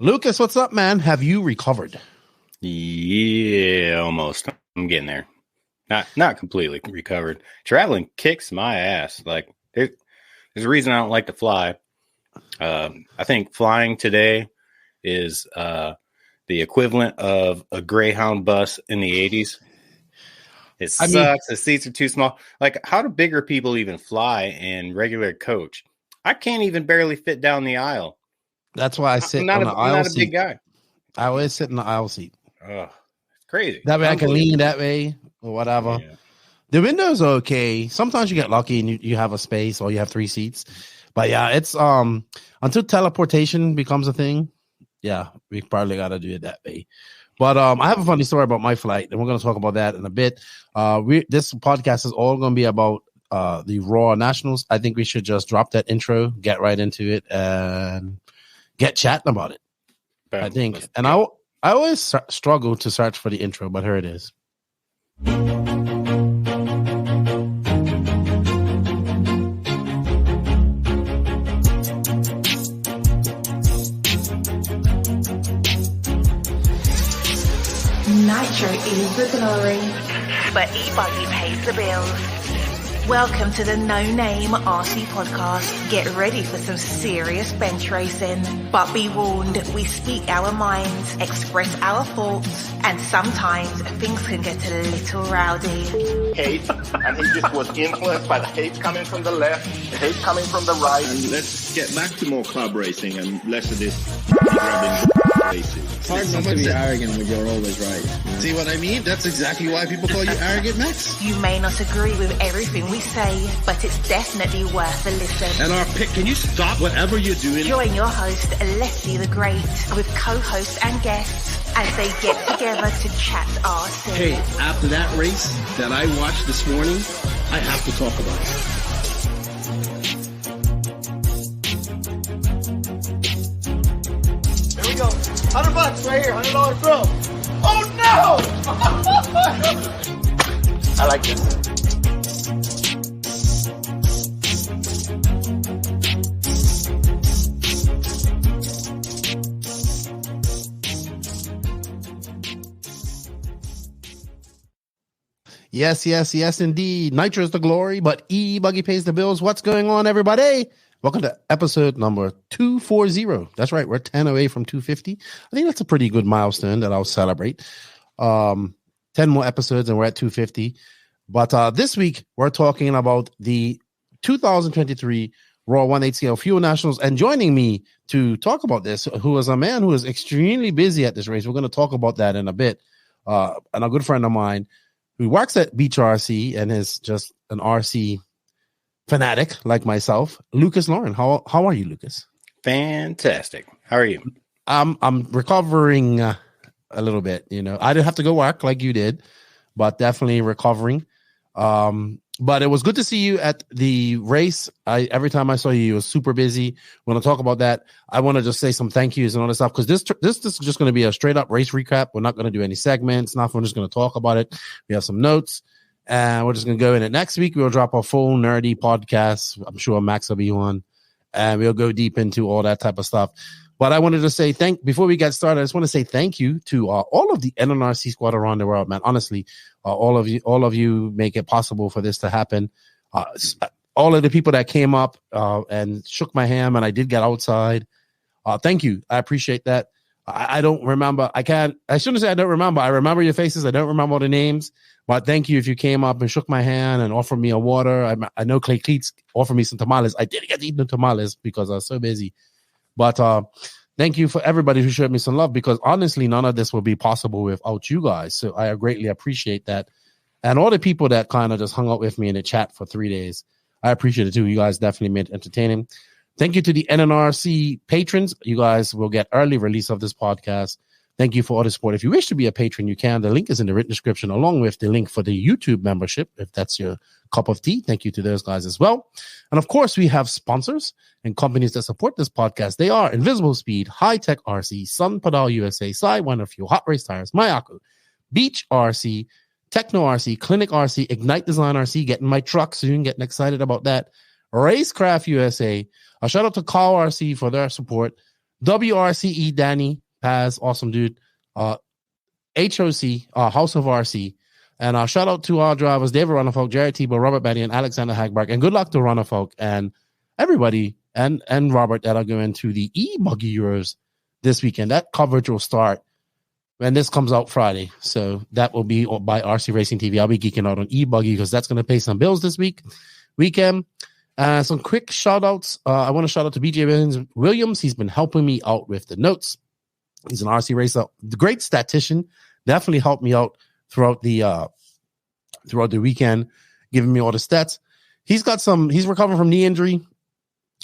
Lucas, what's up, man? Have you recovered? Yeah, almost. I'm getting there. Not completely recovered. Traveling kicks my ass. Like there's a reason I don't like to fly. I think flying today is the equivalent of a Greyhound bus in the 80s. It sucks. The seats are too small. Like, how do bigger people even fly in regular coach? I can't even barely fit down the aisle. That's why I sit on the aisle I'm not seat. a big guy. I always sit in the aisle seat. Oh, it's crazy. That way I can lean that way or whatever. Yeah. The window's okay. Sometimes you get lucky and you have a space or you have 3 seats. But yeah, it's until teleportation becomes a thing. Yeah, we probably got to do it that way. But I have a funny story about my flight, and we're going to talk about that in a bit. This podcast is all going to be about the Raw Nationals. I think we should just drop that intro, get right into it, and get chatting about it. I think. And I always struggle to search for the intro, but here it is. Nitro is the glory, but e-buggy pays the bills. Welcome to the No Name RC podcast. Get ready for some serious bench racing. But be warned, we speak our minds, express our thoughts, and sometimes things can get a little rowdy. Hate, and he just was influenced by the hate coming from the left, the hate coming from the right. And let's get back to more club racing and less of this grabbing racing. It's hard not to be arrogant when you're always right. See what I mean? That's exactly why people call you arrogant, Max. You may not agree with everything we say, but it's definitely worth a listen. And our pick, can you stop whatever you're doing? Join your host, Leslie the Great, with co-hosts and guests as they get together to chat RC. Hey, after that race that I watched this morning, I have to talk about it. Here we go. $100 right here, $100 throw. Oh no! I like this. Yes, indeed. Nitro is the glory, but e-buggy pays the bills. What's going on, everybody? Welcome to episode number 240. That's right. We're 10 away from 250. I think that's a pretty good milestone that I'll celebrate. 10 more episodes and we're at 250. But this week, we're talking about the 2023 Raw 1/8 scale Fuel Nationals. And joining me to talk about this, who is a man who is extremely busy at this race. We're going to talk about that in a bit. And a good friend of mine who works at Beach RC and is just an RC fanatic like myself, Lucas Lauren. How are you, Lucas? Fantastic. How are you? I'm recovering a little bit. You know, I didn't have to go work like you did, but definitely recovering. But it was good to see you at the race. Every time I saw you, you were super busy. When I talk about that, I want to just say some thank yous and all this stuff because this is just going to be a straight up race recap. We're not going to do any segments. Nothing. We're just going to talk about it. We have some notes, and we're just going to go in it. Next week, we'll drop a full nerdy podcast. I'm sure Max will be on, and we'll go deep into all that type of stuff. But I wanted to say before we get started, I just want to say thank you to all of the NNRC squad around the world, man. Honestly, all of you make it possible for this to happen. All of the people that came up and shook my hand, and I did get outside. Thank you. I appreciate that. I don't remember. I shouldn't say I don't remember. I remember your faces. I don't remember all the names. But thank you if you came up and shook my hand and offered me a water. I know Clay Cleats offered me some tamales. I didn't get to eat the tamales because I was so busy. But thank you for everybody who showed me some love because honestly, none of this would be possible without you guys. So I greatly appreciate that. And all the people that kind of just hung out with me in the chat for 3 days, I appreciate it too. You guys definitely made it entertaining. Thank you to the NNRC patrons. You guys will get early release of this podcast. Thank you for all the support. If you wish to be a patron, you can. The link is in the written description along with the link for the YouTube membership, if that's your cup of tea. Thank you to those guys as well. And of course, we have sponsors and companies that support this podcast. They are Invisible Speed, High Tech RC, Sun Pedal USA, Sidewinder Fuel, Hot Race Tires, Mayako, Beach RC, Techno RC, Clinic RC, Ignite Design RC, getting my truck soon, getting excited about that. Racecraft USA. A shout out to Call RC for their support. WRCE Dany Paz, awesome dude. HOC, House of RC. And shout out to our drivers, David Runnerfolk, Jared Tebow, Robert Betty, and Alexander Hagberg. And good luck to Runnerfolk and everybody and Robert that are going to the e-buggy Euros this weekend. That coverage will start when this comes out Friday. So that will be by RC Racing TV. I'll be geeking out on e-buggy because that's going to pay some bills this weekend. Some quick shout outs. I want to shout out to BJ Williams. He's been helping me out with the notes. He's an RC racer, the great statistician. Definitely helped me out throughout the weekend, giving me all the stats. He's recovering from knee injury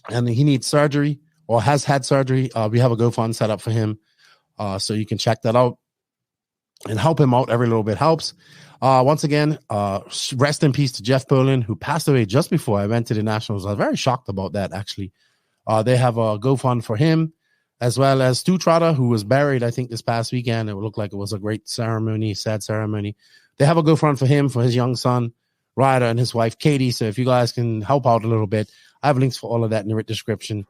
and he needs surgery or has had surgery. We have a GoFund set up for him. So you can check that out and help him out. Every little bit helps. Once again, rest in peace to Jeff Poland, who passed away just before I went to the Nationals. I was very shocked about that, actually. They have a GoFund for him, as well as Stu Trotter, who was buried, I think, this past weekend. It looked like it was a great ceremony, sad ceremony. They have a GoFund for him, for his young son, Ryder, and his wife, Katie. So if you guys can help out a little bit, I have links for all of that in the description.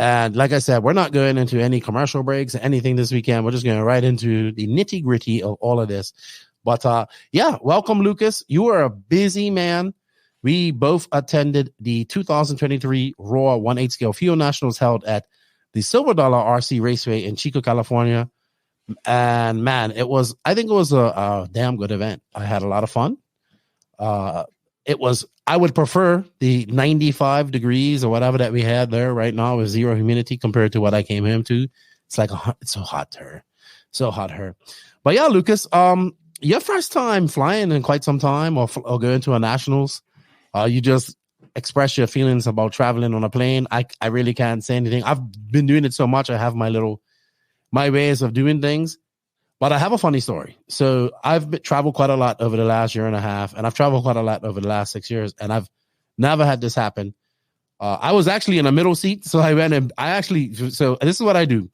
And like I said, we're not going into any commercial breaks or anything this weekend. We're just going right into the nitty gritty of all of this. But welcome, Lucas. You are a busy man. We both attended the 2023 Raw 1/8 scale field nationals held at the Silver Dollar RC Raceway in Chico, California. And man, I think it was a damn good event. I had a lot of fun. I would prefer the 95 degrees or whatever that we had there right now with zero humidity compared to what I came home to. It's like, it's so hot here. So hot here. But yeah, Lucas, your first time flying in quite some time or going to a nationals, you just express your feelings about traveling on a plane. I really can't say anything. I've been doing it so much. I have my ways of doing things, but I have a funny story. So I've traveled quite a lot over the last year and a half, and I've traveled quite a lot over the last 6 years, and I've never had this happen. I was actually in a middle seat, so I went and so this is what I do.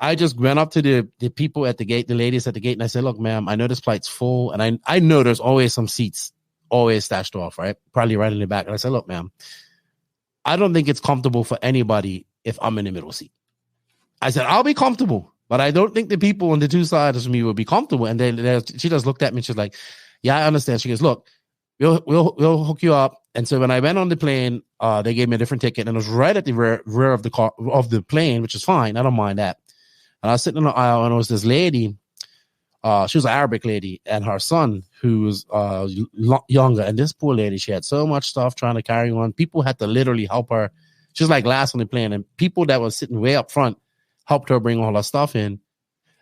I just went up to the people at the gate, the ladies at the gate, and I said, look, ma'am, I know this flight's full, and I know there's always some seats always stashed off, right? Probably right in the back. And I said, look, ma'am, I don't think it's comfortable for anybody if I'm in the middle seat. I said, I'll be comfortable, but I don't think the people on the two sides of me will be comfortable. And then she just looked at me and she's like, yeah, I understand. She goes, look, we'll hook you up. And so when I went on the plane, they gave me a different ticket, and it was right at the rear of the plane, which is fine. I don't mind that. And I was sitting in the aisle, and it was this lady. She was an Arabic lady, and her son, who was younger. And this poor lady, she had so much stuff trying to carry on. People had to literally help her. She was like last on the plane, and people that were sitting way up front helped her bring all her stuff in.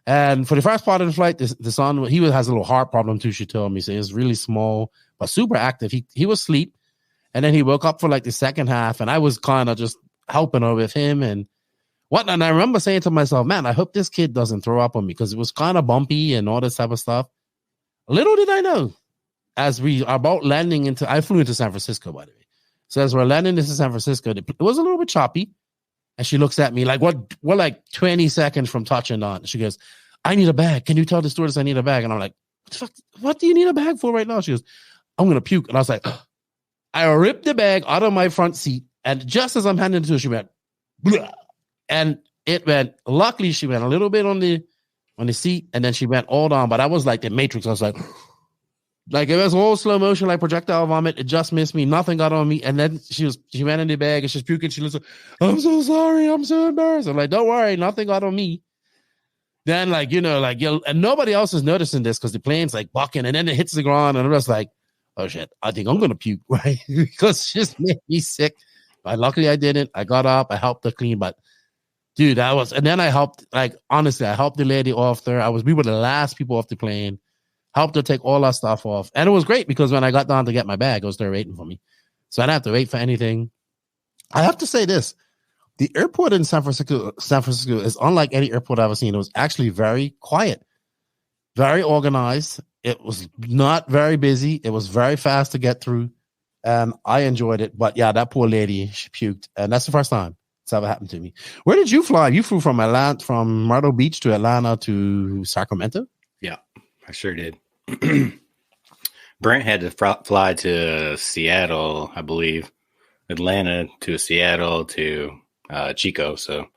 And for the first part of the flight, the son, he has a little heart problem too, she told me. So he was really small, but super active. He was asleep, and then he woke up for like the second half, and I was kind of just helping her with him and whatnot. And I remember saying to myself, man, I hope this kid doesn't throw up on me, because it was kind of bumpy and all this type of stuff. Little did I know, as we are about landing I flew into San Francisco, by the way. So as we're landing into San Francisco, it was a little bit choppy. And she looks at me like, we're like 20 seconds from touching on. She goes, I need a bag. Can you tell the stewardess I need a bag? And I'm like, what do you need a bag for right now? She goes, I'm going to puke. And I was like, I ripped the bag out of my front seat. And just as I'm handing it to her, she went, blah. And it went, luckily she went a little bit on the seat, and then she went all down. But I was like the Matrix. I was like it was all slow motion, like projectile vomit. It just missed me. Nothing got on me. And then she went in the bag and she's puking. She looks like, I'm so sorry. I'm so embarrassed. I'm like, don't worry. Nothing got on me. Then and nobody else is noticing this because the plane's like bucking, and then it hits the ground, and I'm just like, oh shit, I think I'm going to puke, right? Because it just made me sick. But luckily I didn't. I got up. I helped her clean, but dude, and then I helped, honestly, I helped the lady off there. We were the last people off the plane, helped her take all our stuff off. And it was great because when I got down to get my bag, it was there waiting for me. So I didn't have to wait for anything. I have to say this. The airport in San Francisco is unlike any airport I've ever seen. It was actually very quiet, very organized. It was not very busy. It was very fast to get through. And I enjoyed it. But yeah, that poor lady, she puked. And that's the first time it's ever happened to me. Where did you fly? You flew from Myrtle Beach to Atlanta to Sacramento? Yeah, I sure did. Brent had to fly to Seattle, I believe. Atlanta to Seattle to Chico. So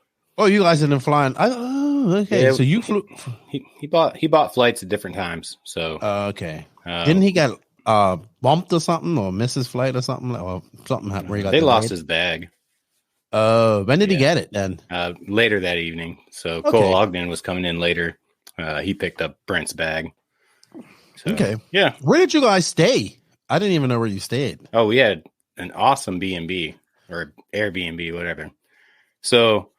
Oh, you guys didn't fly. Okay. Yeah, So you flew. He bought flights at different times. So Okay. Didn't he get bumped or something, or miss his flight or something, or something happened where he got they delayed? lost his bag. When did he get it then? Later that evening. So Okay. Cole Ogden was coming in later. He picked up Brent's bag. So, Okay. Yeah. Where did you guys stay? I didn't even know where you stayed. Oh, we had an awesome B&B or Airbnb, whatever. So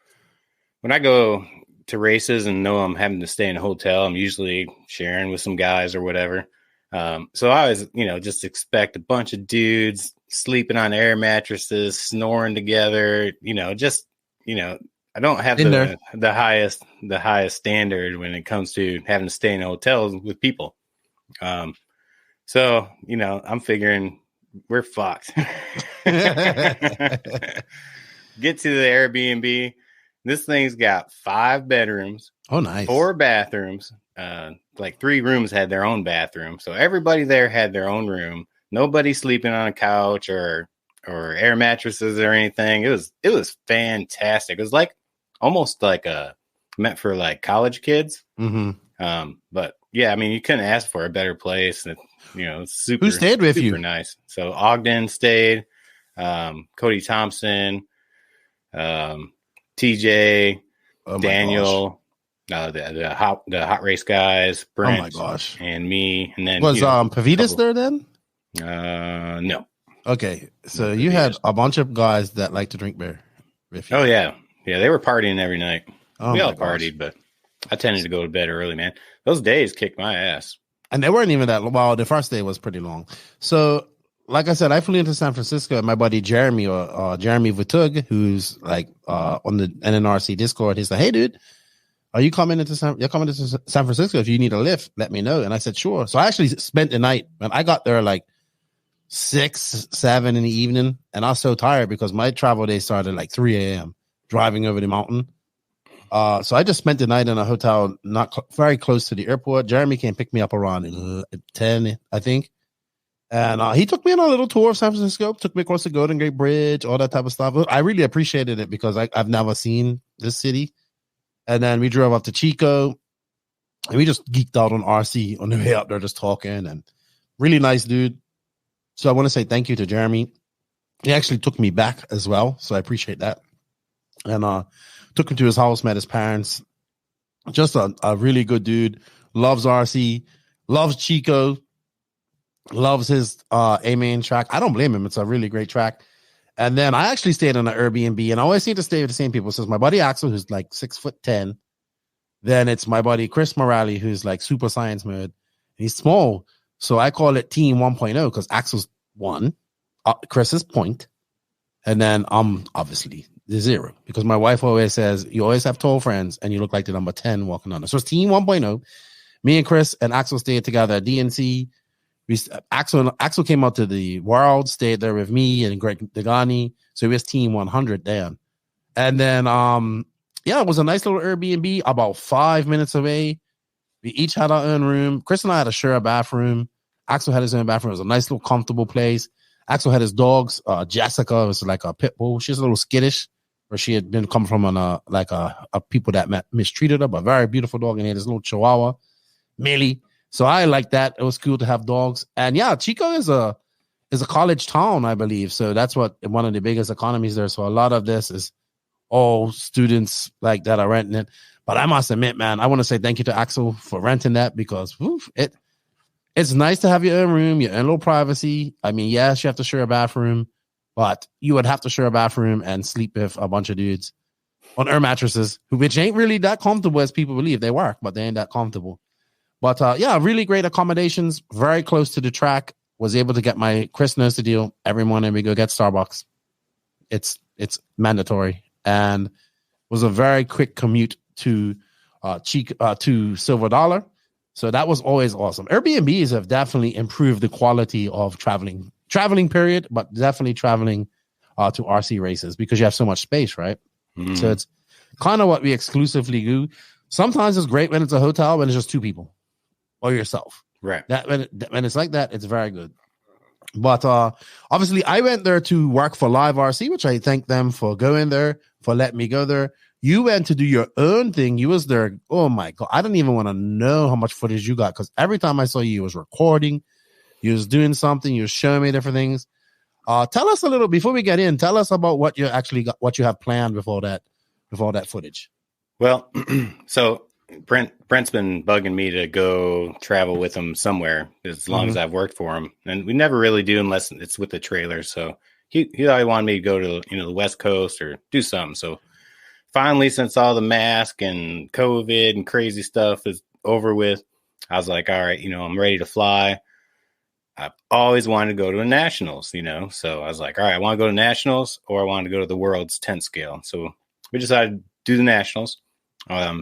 when I go to races and know I'm having to stay in a hotel, I'm usually sharing with some guys or whatever. So I always, just expect a bunch of dudes sleeping on air mattresses, snoring together, I don't have the highest standard when it comes to having to stay in hotels with people. So, I'm figuring we're fucked. Get to the Airbnb. This thing's got 5 bedrooms. Oh, nice. 4 bathrooms. 3 rooms had their own bathroom. So everybody there had their own room. Nobody sleeping on a couch or air mattresses or anything. It was fantastic. It was almost meant for college kids. Mm-hmm. But yeah, I mean, you couldn't ask for a better place. Super. Who stayed with you? Super nice. So Ogden stayed, Cody Thompson, TJ, Daniel, the hot race guys, Brent, oh my gosh, and me. And then was Pavitas there then? No. Okay, so you had a bunch of guys that like to drink beer with you. Oh yeah, they were partying every night. Oh, we all partied, but I tended to go to bed early, man. Those days kicked my ass. And they weren't even that long. Well, the first day was pretty long. So, like I said, I flew into San Francisco, and my buddy Jeremy Jeremy Vutug, who's on the NNRC Discord, he's like, "Hey, dude, you're coming into San Francisco. If you need a lift, let me know." And I said, "Sure." So I actually spent the night, and I got there 6, 7 in the evening, and I was so tired because my travel day started 3 a.m. driving over the mountain. So I just spent the night in a hotel very close to the airport. Jeremy came pick me up around 10, I think. And he took me on a little tour of San Francisco, took me across the Golden Gate Bridge, all that type of stuff. I really appreciated it because I've never seen this city. And then we drove up to Chico, and we just geeked out on RC on the way up there, just talking. And really nice dude. So I want to say thank you to Jeremy. He actually took me back as well, so I appreciate that. And took him to his house, met his parents. Just a really good dude. Loves RC, loves Chico, loves his A-main track. I don't blame him. It's a really great track. And then I actually stayed in an Airbnb, and I always seem to stay with the same people. So it's my buddy Axel, who's 6'10". Then it's my buddy Chris Morale, who's super science mode. He's small, so I call it Team 1.0 because Axel's 1, Chris is point, and then I'm obviously the 0 because my wife always says you always have tall friends and you look like the number 10 walking on it. So it's Team 1.0. Me and Chris and Axel stayed together at DNC. Axel came out to the world, stayed there with me and Greg Dany. So it was Team 100 then. And then, it was a nice little Airbnb about 5 minutes away. We each had our own room. Chris and I had to share a bathroom. Axel had his own bathroom. It was a nice little comfortable place. Axel had his dogs. Jessica was like a pit bull. She's a little skittish, where she had been coming from a people that mistreated her, but very beautiful dog. And he had his little Chihuahua, Millie. So I like that. It was cool to have dogs. And yeah, Chico is a college town, I believe. So that's one of the biggest economies there. So a lot of this is all students that are renting it. But I must admit, man, I want to say thank you to Axel for renting that because it's nice to have your own room, your own little privacy. I mean, yes, you have to share a bathroom, but you would have to share a bathroom and sleep with a bunch of dudes on air mattresses, which ain't really that comfortable as people believe. They work, but they ain't that comfortable. But really great accommodations, very close to the track. Was able to get Chris knows the deal. Every morning we go get Starbucks. It's mandatory, and was a very quick commute to Silver Dollar. So that was always awesome. Airbnbs have definitely improved the quality of traveling period, but definitely traveling to RC races because you have so much space, right? Mm. So it's kind of what we exclusively do. Sometimes it's great when it's a hotel, when it's just 2 people or yourself. Right. That when it's like that, it's very good. But obviously I went there to work for Live RC, which I thank them for going there, for letting me go there. You went to do your own thing. You was there. Oh my God. I don't even want to know how much footage you got, because every time I saw you, you was recording, you was doing something, you was showing me different things. Tell us a little before we get in. Tell us about what you actually got, what you have planned before that footage. Well, so Brent's been bugging me to go travel with him somewhere as long as I've worked for him, and we never really do unless it's with the trailer. So he always wanted me to go to the West Coast or do something. So finally, since all the mask and COVID and crazy stuff is over with, I was like, all right, I'm ready to fly. I've always wanted to go to the Nationals, so I was like, all right, I want to go to Nationals or I want to go to the world's 10 scale. So we decided to do the Nationals.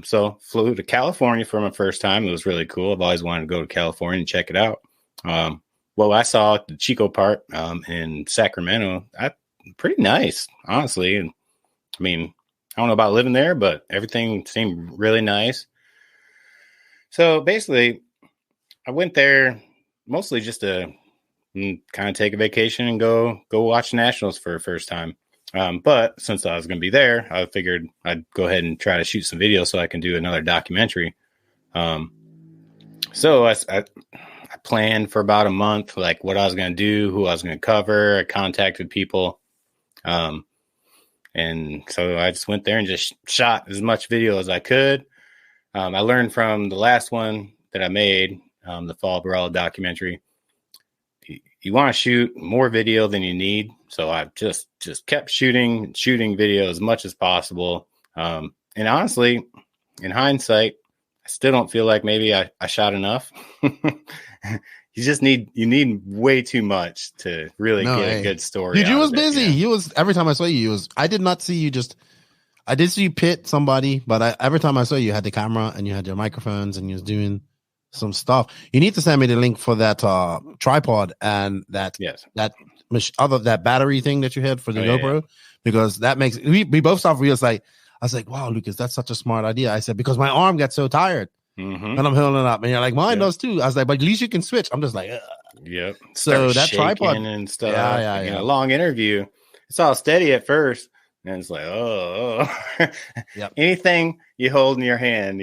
So flew to California for my first time. It was really cool. I've always wanted to go to California and check it out. Well, I saw the Chico part in Sacramento. Pretty nice, honestly. And I mean, I don't know about living there, but everything seemed really nice. So basically, I went there mostly just to kind of take a vacation and go watch Nationals for the first time. But since I was going to be there, I figured I'd go ahead and try to shoot some video so I can do another documentary. So I planned for about a month, like what I was going to do, who I was going to cover. I contacted people. And so I just went there and just shot as much video as I could. I learned from the last one that I made, the Fall Barella documentary. You want to shoot more video than you need. So I just kept shooting video as much as possible. And honestly, in hindsight, I still don't feel like maybe I shot enough. You need way too much to really get a good story. Dude, you was busy. You was, every time I saw you, I did not see you I did see you pit somebody, but every time I saw you, you had the camera and you had your microphones and you was doing some stuff. You need to send me the link for that tripod and that battery thing that you had for the GoPro, because that makes we both saw reels. Like, I was like, wow, Lucas, that's such a smart idea. I said, because my arm gets so tired when I'm holding it up, and you're like, mine does too. I was like, but at least you can switch. I'm just like, ugh. Yep. So that tripod and stuff. Yeah. Long interview. It's all steady at first, and it's like, yep. Anything you hold in your hand,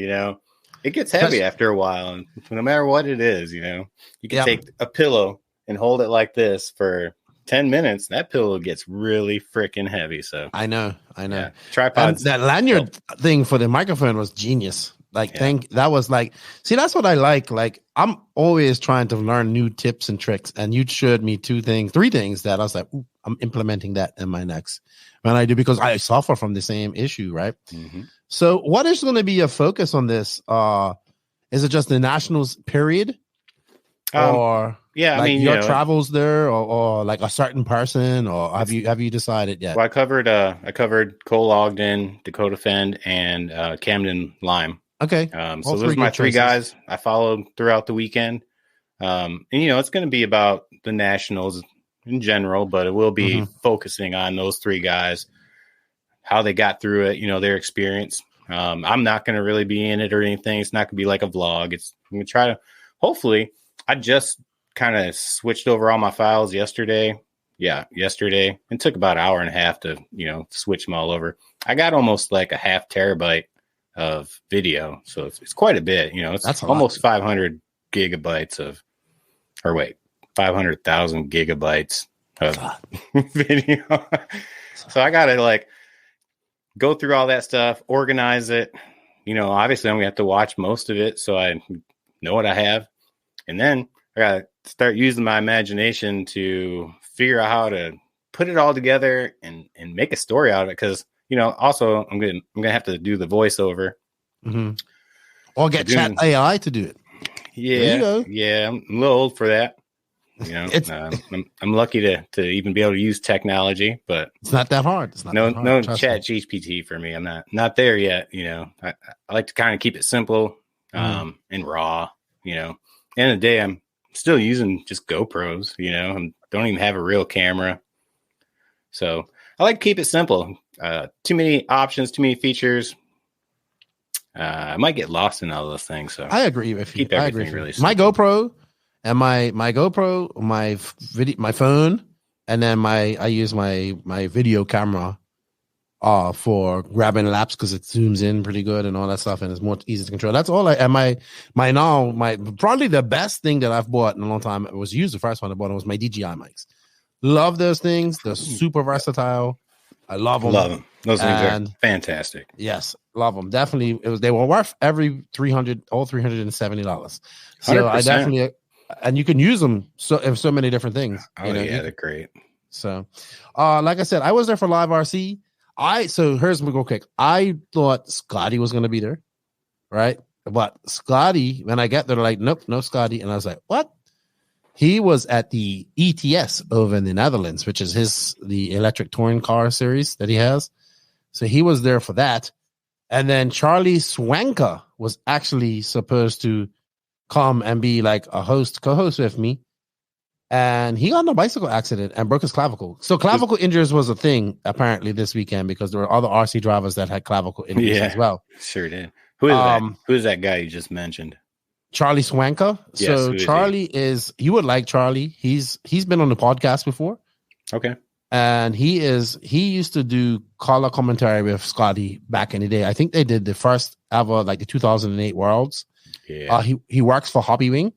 it gets heavy after a while, and no matter what it is, you can take a pillow and hold it like this for 10 minutes. That pillow gets really freaking heavy. So I know. Yeah. Tripods. That lanyard thing for the microphone was genius. That was like, see, that's what I like. Like, I'm always trying to learn new tips and tricks, and you showed me three things that I was like, ooh, I'm implementing that in my next when I do, because I suffer from the same issue, right? Mm-hmm. So what is going to be your focus on this? Is it just the Nationals period? Or I mean, your travels there, or like a certain person, or have you decided yet? Well, I covered Cole Ogden, Dakota Fend, and Camden Lime. Okay. So those are my three guys I followed throughout the weekend. And it's going to be about the Nationals in general, but it will be focusing on those three guys, how they got through it, their experience. I'm not going to really be in it or anything. It's not going to be like a vlog. I'm going to try to, hopefully, I just kind of switched over all my files yesterday. Yeah, yesterday. It took about an hour and a half to, switch them all over. I got almost like a 0.5 terabyte of video. So it's quite a bit. That's almost 500 gigabytes 500,000 gigabytes of video. So I got to go through all that stuff, organize it. Obviously I'm going to have to watch most of it so I know what I have. And then I got to start using my imagination to figure out how to put it all together and make a story out of it. Because, also I'm going to have to do the voiceover. Mm-hmm. Or get Chat AI to do it. Yeah. Yeah. I'm a little old for that. I'm lucky to even be able to use technology, but it's not that hard. It's not no Chat me. GPT for me. I'm not there yet. I like to kind of keep it simple and raw. End of the day, I'm still using just GoPros. I don't even have a real camera, so I like to keep it simple. Too many options, too many features. I might get lost in all those things. So I agree with you. Keep everything really simple. My GoPro. And my GoPro, my phone, and then I use my video camera for grabbing laps because it zooms in pretty good and all that stuff, and it's more easy to control. That's all. My probably the best thing that I've bought in a long time. It was used the first one I bought. It was my DJI mics. Love those things. They're super versatile. I love them. Love them. Those things are fantastic. Yes, love them. Definitely, they were worth every $370. So 100%. I definitely, and you can use them so many different things. Oh yeah, they're great. So, like I said, I was there for Live RC. So here's my go quick. I thought Scotty was going to be there, right? But Scotty, when I get there, they're like, nope, no Scotty. And I was like, what? He was at the ETS over in the Netherlands, which is the electric touring car series that he has. So he was there for that. And then Charlie Swanka was actually supposed to come and be like a co-host with me. And he got in a bicycle accident and broke his clavicle. So clavicle injuries was a thing apparently this weekend because there were other RC drivers that had clavicle injuries as well. Sure did. Who is that? Who is that guy you just mentioned? Charlie Swanka. Yes, so Charlie is you would like Charlie. He's been on the podcast before. Okay. And he used to do color commentary with Scotty back in the day. I think they did the first ever like the 2008 Worlds. Yeah. He works for Hobbywing.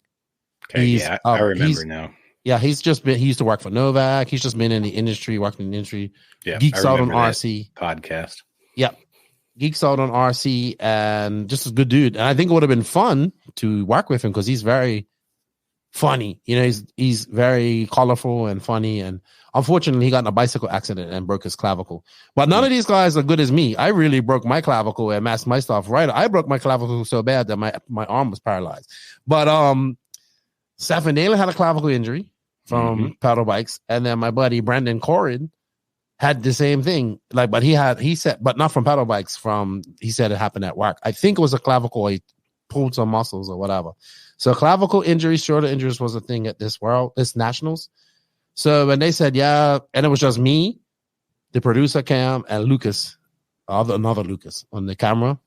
Okay. I remember now. Yeah, he used to work for Novak. He's just been in the industry, working in the industry. Yeah, Geeks out on RC. Podcast. Yeah. Geeks out on RC and just a good dude. And I think it would have been fun to work with him because he's very funny. You know, he's very colorful and funny. And unfortunately, he got in a bicycle accident and broke his clavicle. But none of these guys are good as me. I really broke my clavicle and messed my stuff right. I broke my clavicle so bad that my arm was paralyzed. But Stephen Daly had a clavicle injury from pedal bikes, and then my buddy Brendan Corrin had the same thing. But he said, but not from pedal bikes. He said it happened at work. I think it was a clavicle. He pulled some muscles or whatever. So clavicle injuries, shoulder injuries was a thing at this nationals. So when they said and it was just me, the producer Cam, and Lucas, another Lucas on the camera,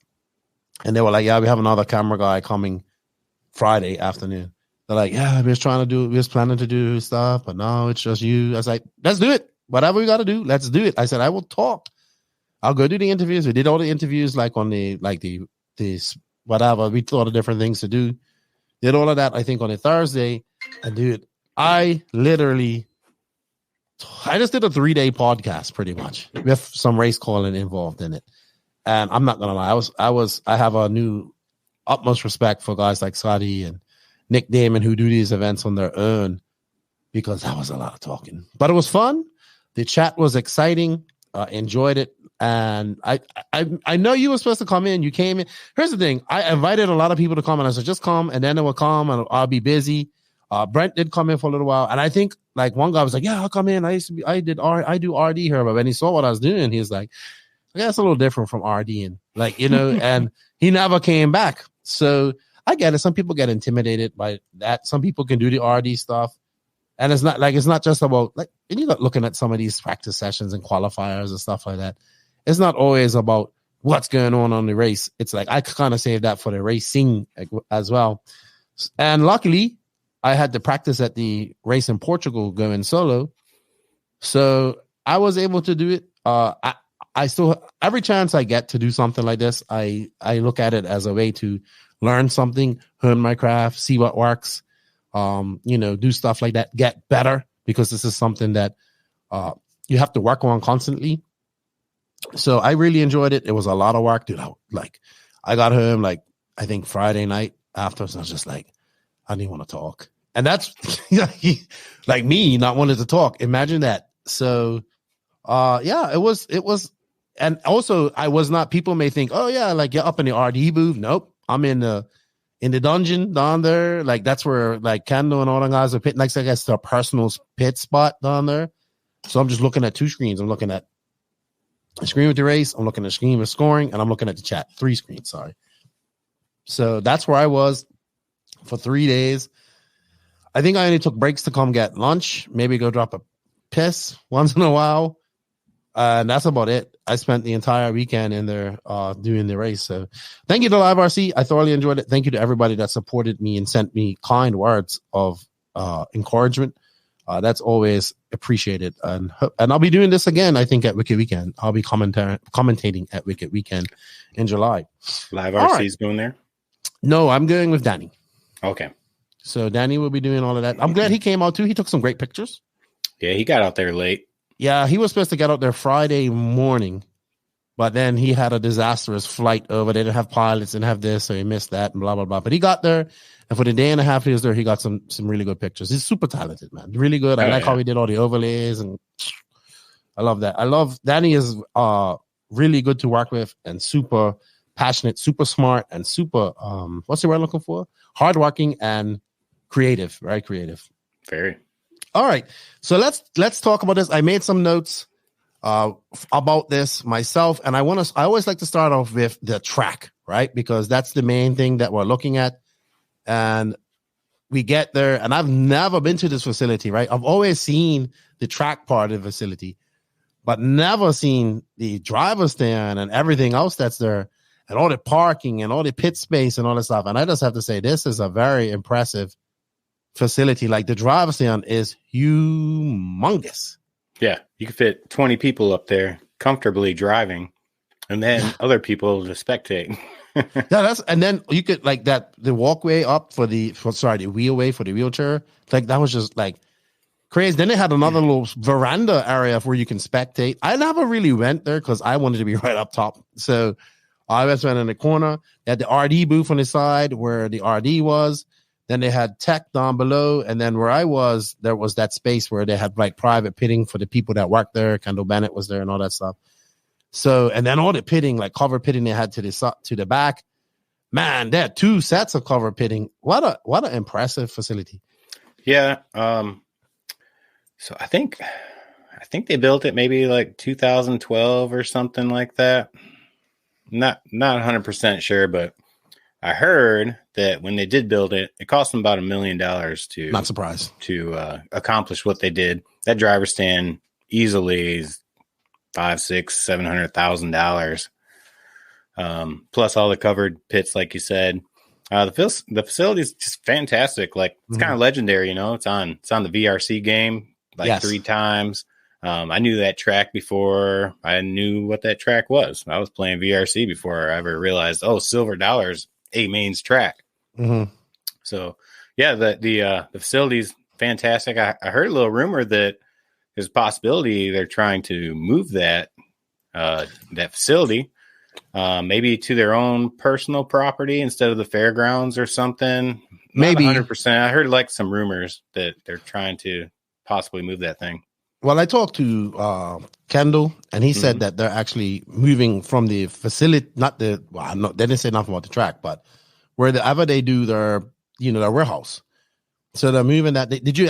and they were like, we have another camera guy coming Friday afternoon. They're like, we're planning to do stuff, but no, it's just you. I was like, let's do it. Whatever we got to do, let's do it. I said, I will talk. I'll go do the interviews. We did all the interviews, like on the whatever. We thought of different things to do. Did all of that, I think, on a Thursday. And dude, I just did a 3-day podcast pretty much with some race calling involved in it. And I'm not gonna lie, I have a new utmost respect for guys like Scotty and Nick Damon who do these events on their own, because that was a lot of talking. But it was fun. The chat was exciting. Enjoyed it. And I know you were supposed to come in. You came in. Here's the thing. I invited a lot of people to come, and I said, just come, and then they will come, and I'll be busy. Brent did come in for a little while, and I think like one guy was like, I'll come in. I do RD here. But when he saw what I was doing, he was like, I guess a little different from RD, and like, and he never came back. So I get it. Some people get intimidated by that. Some people can do the RD stuff. And it's not just about like, and you're looking at some of these practice sessions and qualifiers and stuff like that. It's not always about what's going on the race. It's like, I kind of save that for the racing as well. And luckily I had to practice at the race in Portugal going solo. So I was able to do it. I still, every chance I get to do something like this, I look at it as a way to learn something, hone my craft, see what works, do stuff like that, get better, because this is something that you have to work on constantly. So I really enjoyed it. It was a lot of work, dude. I got home I think Friday night afterwards, and I was just like, I didn't want to talk. And that's like me not wanting to talk. Imagine that. So it was, and also I was not, people may think, oh yeah, like you're up in the RD booth. Nope. I'm in the dungeon down there. Like that's where like Kendall and all the guys are pitting. Like I guess the personal pit spot down there. So I'm just looking at 2 screens. I'm looking at a screen with the race. I'm looking at a screen with scoring, and I'm looking at the chat. 3 screens, sorry. So that's where I was for 3 days. I think I only took breaks to come get lunch, maybe go drop a piss once in a while. And that's about it. I spent the entire weekend in there doing the race. So thank you to Live RC. I thoroughly enjoyed it. Thank you to everybody that supported me and sent me kind words of encouragement. That's always appreciated. And I'll be doing this again, I think, at Wicked Weekend. I'll be commentating at Wicked Weekend in July. Live RC's going there? No, I'm going with Dany. Okay. So Dany will be doing all of that. I'm glad he came out too. He took some great pictures. Yeah, he got out there late. Yeah, he was supposed to get out there Friday morning, but then he had a disastrous flight over. They didn't have pilots, didn't have this, so he missed that and blah, blah, blah. But he got there, and for the day and a half he was there, he got some really good pictures. He's super talented, man. Really good. I like how he did all the overlays, and I love that. I love Dany is really good to work with and super passionate, super smart, and super what's the word I'm looking for? Hardworking and creative, very creative. Very. All right. So let's talk about this. I made some notes about this myself, and I always like to start off with the track, right? Because that's the main thing that we're looking at. And we get there, and I've never been to this facility, right? I've always seen the track part of the facility, but never seen the driver's stand and everything else that's there, and all the parking and all the pit space and all that stuff. And I just have to say, this is a very impressive facility. Like, the driver's stand is humongous. Yeah, you can fit 20 people up there comfortably driving, and then other people to spectate. Yeah, and then you could like that the walkway up the wheelway for the wheelchair. Like, that was just like crazy. Then they had another little veranda area where you can spectate. I never really went there because I wanted to be right up top. So I just went in the corner. They had the RD booth on the side where the RD was. Then they had tech down below. And then where I was, there was that space where they had like private pitting for the people that worked there. Kendall Bennett was there and all that stuff. So, and then all the pitting, like cover pitting they had to the back. Man, they had 2 sets of cover pitting. What an impressive facility. Yeah. So I think they built it maybe like 2012 or something like that. Not 100% sure, but I heard that when they did build it, it cost them about $1 million to not surprised to accomplish what they did. That driver stand easily is $500,000-$700,000, plus all the covered pits, like you said. The facility is just fantastic. Like, it's kind of legendary, you know. It's on the VRC game like 3 times. I knew that track before I knew what that track was. I was playing VRC before I ever realized, Silver Dollar's A-Main's track. So yeah, the facility's fantastic. I heard a little rumor that there's a possibility they're trying to move that facility maybe to their own personal property instead of the fairgrounds or something. Maybe 100%. I heard like some rumors that they're trying to possibly move that thing. Well, I talked to Kendall, and he said that they're actually moving from the facility, they didn't say nothing about the track, but wherever they do their warehouse. So they're moving that. Did you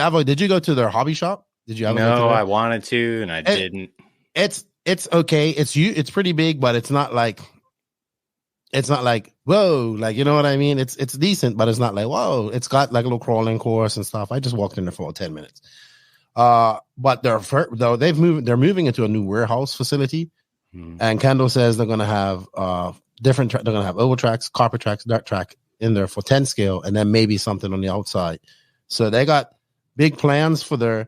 go to their hobby shop? Did you ever? No, I wanted to, and I didn't. It's okay. It's pretty big, but it's not like whoa, like, you know what I mean? It's decent, but it's not like whoa. It's got like a little crawling course and stuff. I just walked in there for 10 minutes. But they're moving into a new warehouse facility, and Kendall says they're gonna have they're gonna have oval tracks, carpet tracks, dirt track in there for 10 scale, and then maybe something on the outside. So they got big plans for their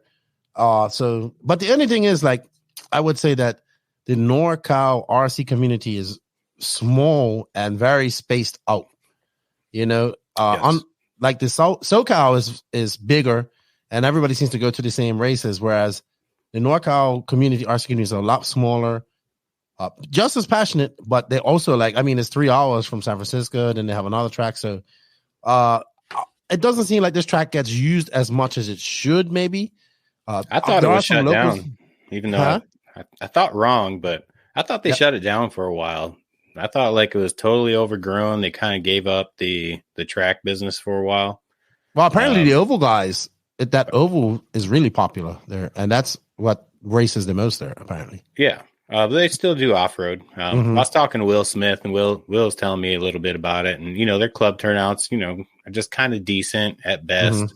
but the only thing is, like, I would say that the NorCal RC community is small and very spaced out. You know, like the SoCal is bigger, and everybody seems to go to the same races, whereas the NorCal community, RC community, is a lot smaller, just as passionate, but they also it's 3 hours from San Francisco, then they have another track. So it doesn't seem like this track gets used as much as it should, maybe. I thought it was shut down, even though I thought wrong, but I thought they shut it down for a while. I thought like it was totally overgrown. They kind of gave up the track business for a while. Well, apparently the oval guys, that oval is really popular there, and that's what races the most there, apparently. Yeah. But they still do off-road. I was talking to Will Smith, and Will was telling me a little bit about it. And, their club turnouts, are just kind of decent at best.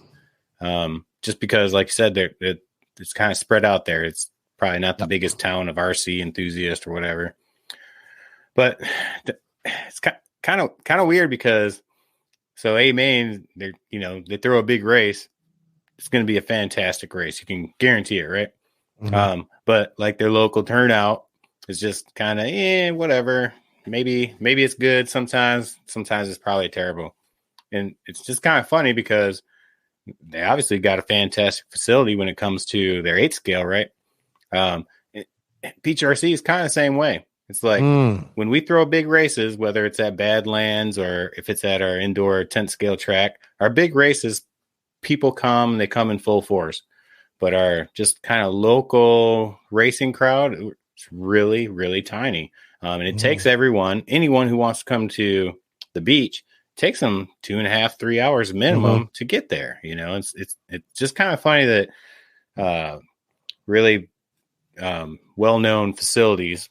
Just because, like you said, it's kind of spread out there. It's probably not the biggest town of RC enthusiast or whatever. But it's kind of weird because, so A-Main, they throw a big race. it's going to be a fantastic race. You can guarantee it, right? Mhm. But like their local turnout is just kind of whatever. Maybe it's good sometimes. Sometimes it's probably terrible. And it's just kind of funny because they obviously got a fantastic facility when it comes to their 8 scale, right? PHRC is kind of the same way. It's like when we throw big races, whether it's at Badlands or if it's at our indoor 10 scale track, our big races, people come, they come in full force. But our just kind of local racing crowd, it's really, really tiny. And it takes anyone who wants to come to the beach, takes them 2.5, 3 hours minimum to get there. You know, it's just kind of funny that really well-known facilities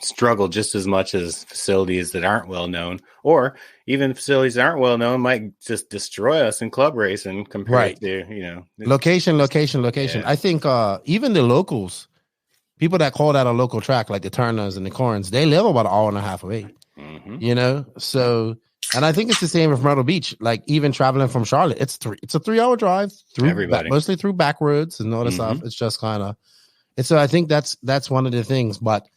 struggle just as much as facilities that aren't well-known, or even facilities that aren't well-known might just destroy us in club racing compared to, location. Yeah. I think even the locals, people that call that a local track, like the Turners and the Corns, they live about an hour and a half away. So, and I think it's the same with Myrtle Beach. Like even traveling from Charlotte, it's a 3-hour drive through mostly through back roads and all that stuff. It's just kind of, so I think that's one of the things. But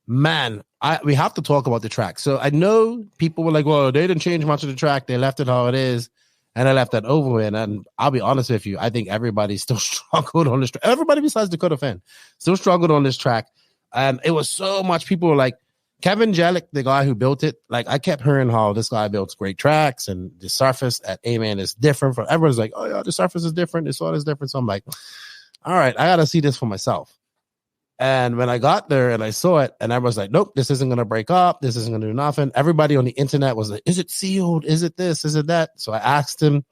man, we have to talk about the track. So I know people were like, well, they didn't change much of the track. They left it how it is. And I left that over with. And I'll be honest with you, I think everybody still struggled on this track. Everybody besides Dakota Fenn still struggled on this track. And it was so much, people were like, Kevin Jellick, the guy who built it, like I kept hearing how this guy builds great tracks and the surface at A-Man is different from everyone's like, oh yeah, the surface is different. This one is different. So I'm like, all right, I got to see this for myself. And when I got there and I saw it, and everyone's like, nope, this isn't going to break up. This isn't going to do nothing. Everybody on the internet was like, is it sealed? Is it this? Is it that? So I asked him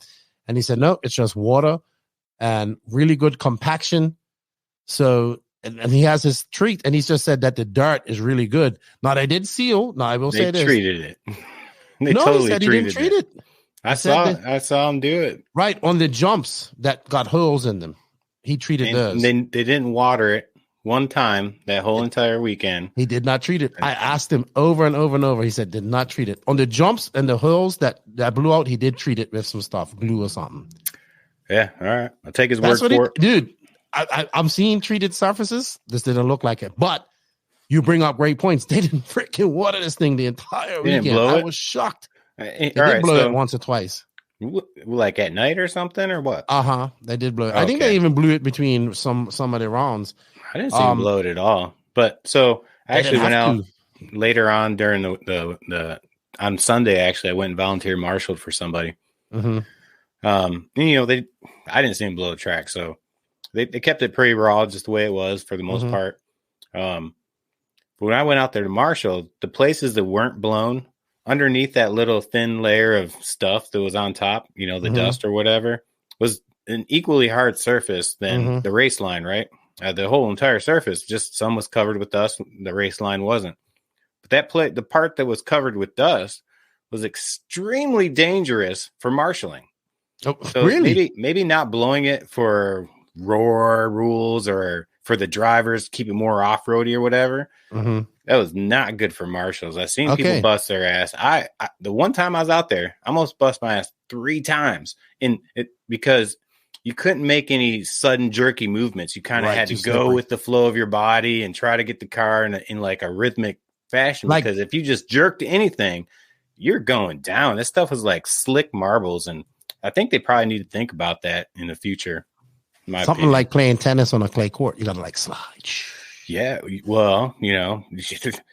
and he said, no, it's just water and really good compaction. So, and he has his treat, and he's just said that the dirt is really good. Now they did seal. Now I will say this. They treated it. They totally he said he didn't treat it. I saw him do it. Right, on the jumps that got holes in them. He treated those. They didn't water it one time that whole entire weekend. He did not treat it. I asked him over and over and over. He said did not treat it. On the jumps and the holes that blew out, he did treat it with some stuff, glue or something. Yeah, all right. I'll take his word for it. Dude, I'm seeing treated surfaces. This didn't look like it. But you bring up great points. They didn't freaking water this thing the entire weekend. I was shocked. They did blow it once or twice. Like at night or something or what? They did blow it. Okay. I think they even blew it between some of the rounds. I didn't see him blow it at all. But so I actually went out later on during the on Sunday. Actually, I went and volunteered marshaled for somebody. I didn't see him blow the track, so they kept it pretty raw, just the way it was for the most part. But when I went out there to marshal, the places that weren't blown, underneath that little thin layer of stuff that was on top, the dust or whatever, was an equally hard surface than the race line, right? The whole entire surface, just some was covered with dust. The race line wasn't. But the part that was covered with dust was extremely dangerous for marshaling. Oh, so really? Maybe not blowing it for roar rules or for the drivers, keep it more off-roady or whatever. That was not good for marshals. I've seen people bust their ass. The one time I was out there, I almost bust my ass 3 times because you couldn't make any sudden jerky movements. You kind of had to go with the flow of your body and try to get the car in like a rhythmic fashion. Because if you just jerked anything, you're going down. This stuff was like slick marbles, and I think they probably need to think about that in the future. Something opinion. Like playing tennis on a clay court. You got to like slide. Yeah, well,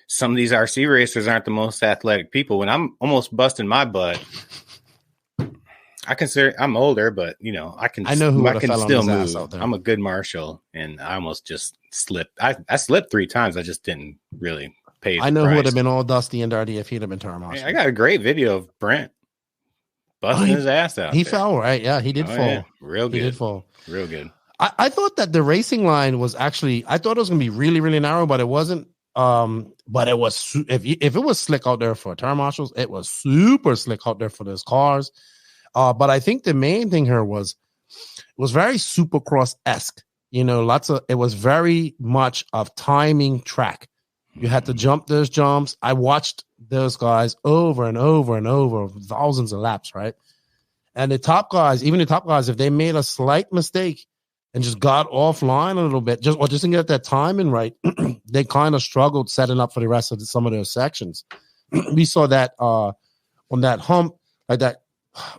some of these RC racers aren't the most athletic people. When I'm almost busting my butt, I consider I'm older, but I can still move. I'm a good marshal, and I almost just slipped. I slipped 3 times. I just didn't really pay. I know who would have been all dusty and dirty if he'd have been turned marshal. I got a great video of Brent busting his ass out. He fell, right? Yeah, he did fall. Yeah. Real good. He did fall. Real good. I thought that the racing line was actually, I thought it was going to be really, really narrow, but it wasn't. But it was, if it was slick out there for turn marshals, it was super slick out there for those cars. But I think the main thing here was very Supercross-esque. It was very much of timing track. You had to jump those jumps. I watched those guys over and over and over, thousands of laps, right? And the top guys, even the top guys, if they made a slight mistake and just got offline a little bit, just didn't get that timing right, they kind of struggled setting up for the rest of some of those sections. We saw that on that hump, like that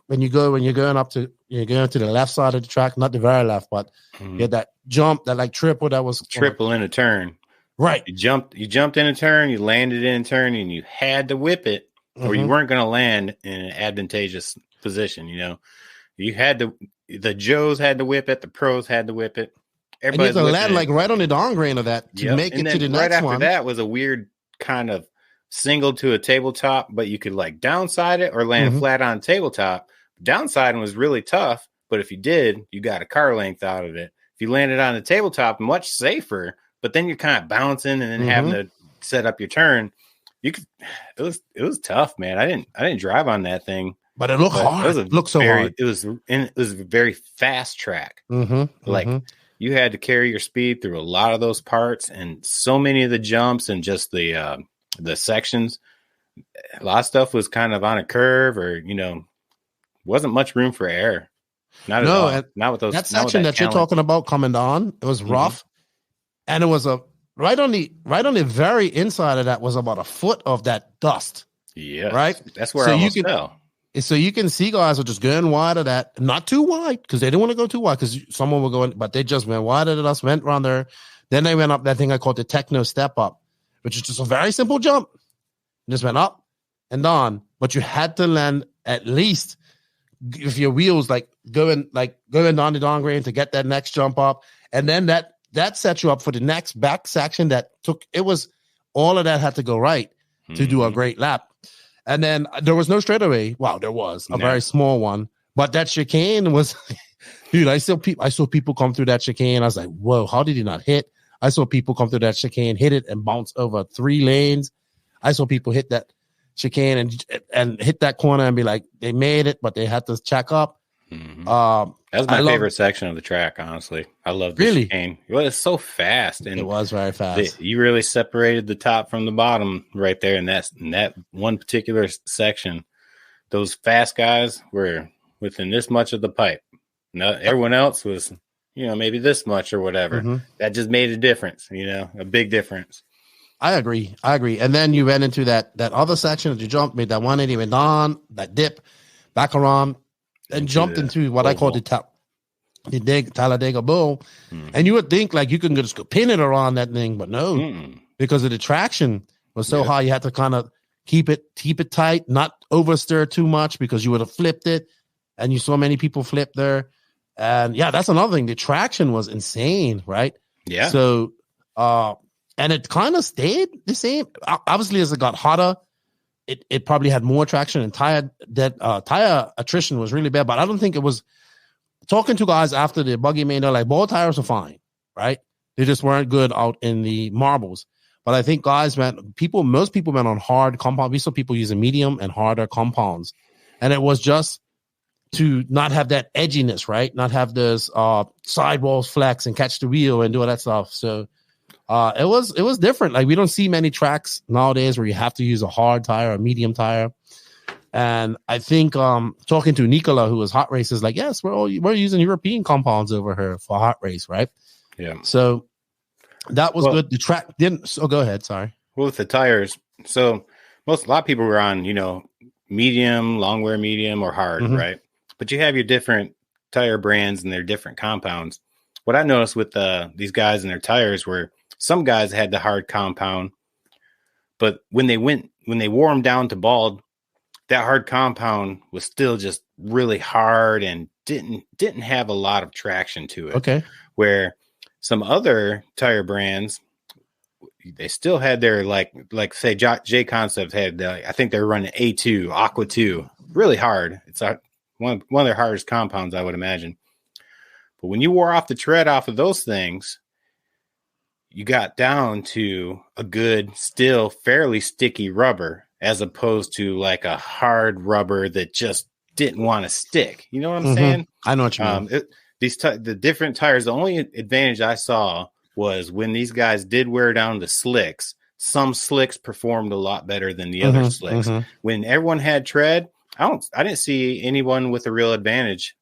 when you're going to the left side of the track, not the very left, but you had that jump, that like triple that was triple in a turn. Right. You jumped in a turn, you landed in a turn, and you had to whip it, or you weren't going to land in an advantageous position. You know, you had to. The Joes had to whip it. The pros had to whip it. Everybody had to land like right on the down grain of that to make it to the next one. Right after that was a weird kind of single to a tabletop, but you could like downside it or land flat on tabletop. Downside was really tough, but if you did, you got a car length out of it. If you landed on the tabletop, much safer. But then you're kind of bouncing and then having to set up your turn. It was tough, man. I didn't drive on that thing, but it looked hard. It looked so hard. It was a very fast track. You had to carry your speed through a lot of those parts, and so many of the jumps and just the sections. A lot of stuff was kind of on a curve, or wasn't much room for error. Not at all. Not with those. That section that you're talking about coming on, it was rough. And it was right on the very inside of that was about a foot of that dust. Yeah. Right. That's where I almost fell. So you can see guys are just going wide of that, not too wide because they didn't want to go too wide because someone will go in, but they just went wide of the dust, went around there. Then they went up that thing I called the techno step up, which is just a very simple jump. Just went up and down, but you had to land at least if your wheels going down the down grade to get that next jump up, and then that set you up for the next back section all of that had to go right to do a great lap. And then there was no straightaway. Wow, there was a very small one, but that chicane was, dude, I saw people come through that chicane. I was like, whoa, how did he not hit? I saw people come through that chicane, hit it and bounce over 3 lanes. I saw people hit that chicane and hit that corner and be like, they made it, but they had to check up. That was my favorite section of the track, honestly. I love the chicane. Well, it's so fast, and it was very fast. You really separated the top from the bottom right there in that one particular section. Those fast guys were within this much of the pipe. No, everyone else was, maybe this much or whatever. That just made a difference. A big difference. I agree. And then you went into that other section that you jumped, made that 180, went on that dip, back around. And jumped into what I call the Talladega Bowl. And you would think like you can just go pin it around that thing, but no, because of the traction was so high, you had to kind of keep it tight, not overstir too much because you would have flipped it. And you saw many people flip there. And that's another thing. The traction was insane, right? Yeah. So, and it kind of stayed the same. Obviously, as it got hotter, it probably had more traction, and tire attrition was really bad. But I don't think it was. Talking to guys after the buggy main, they're like, ball tires are fine, right? They just weren't good out in the marbles. But I think most people went on hard compound. We saw people using medium and harder compounds, and it was just to not have that edginess, right? Not have this sidewalls flex and catch the wheel and do all that stuff. So. It was different. Like we don't see many tracks nowadays where you have to use a hard tire or a medium tire. And I think talking to Nicola, who was hot races, like, yes, we're using European compounds over here for hot race, right? Yeah. So that was good. The track didn't. So go ahead. Sorry. Well, with the tires, so a lot of people were on, medium, long wear medium, or hard, right? But you have your different tire brands and their different compounds. What I noticed with these guys and their tires were some guys had the hard compound, but when they wore them down to bald, that hard compound was still just really hard and didn't have a lot of traction to it. Okay. Where some other tire brands, they still had their like say J Concept had I think they were running A2 Aqua 2 really hard. It's one of their hardest compounds, I would imagine. But when you wore off the tread off of those things, you got down to a good, still fairly sticky rubber, as opposed to like a hard rubber that just didn't want to stick. You know what I'm saying? I know what you mean. The different tires, the only advantage I saw was when these guys did wear down the slicks, some slicks performed a lot better than the other slicks. When everyone had tread, I didn't see anyone with a real advantage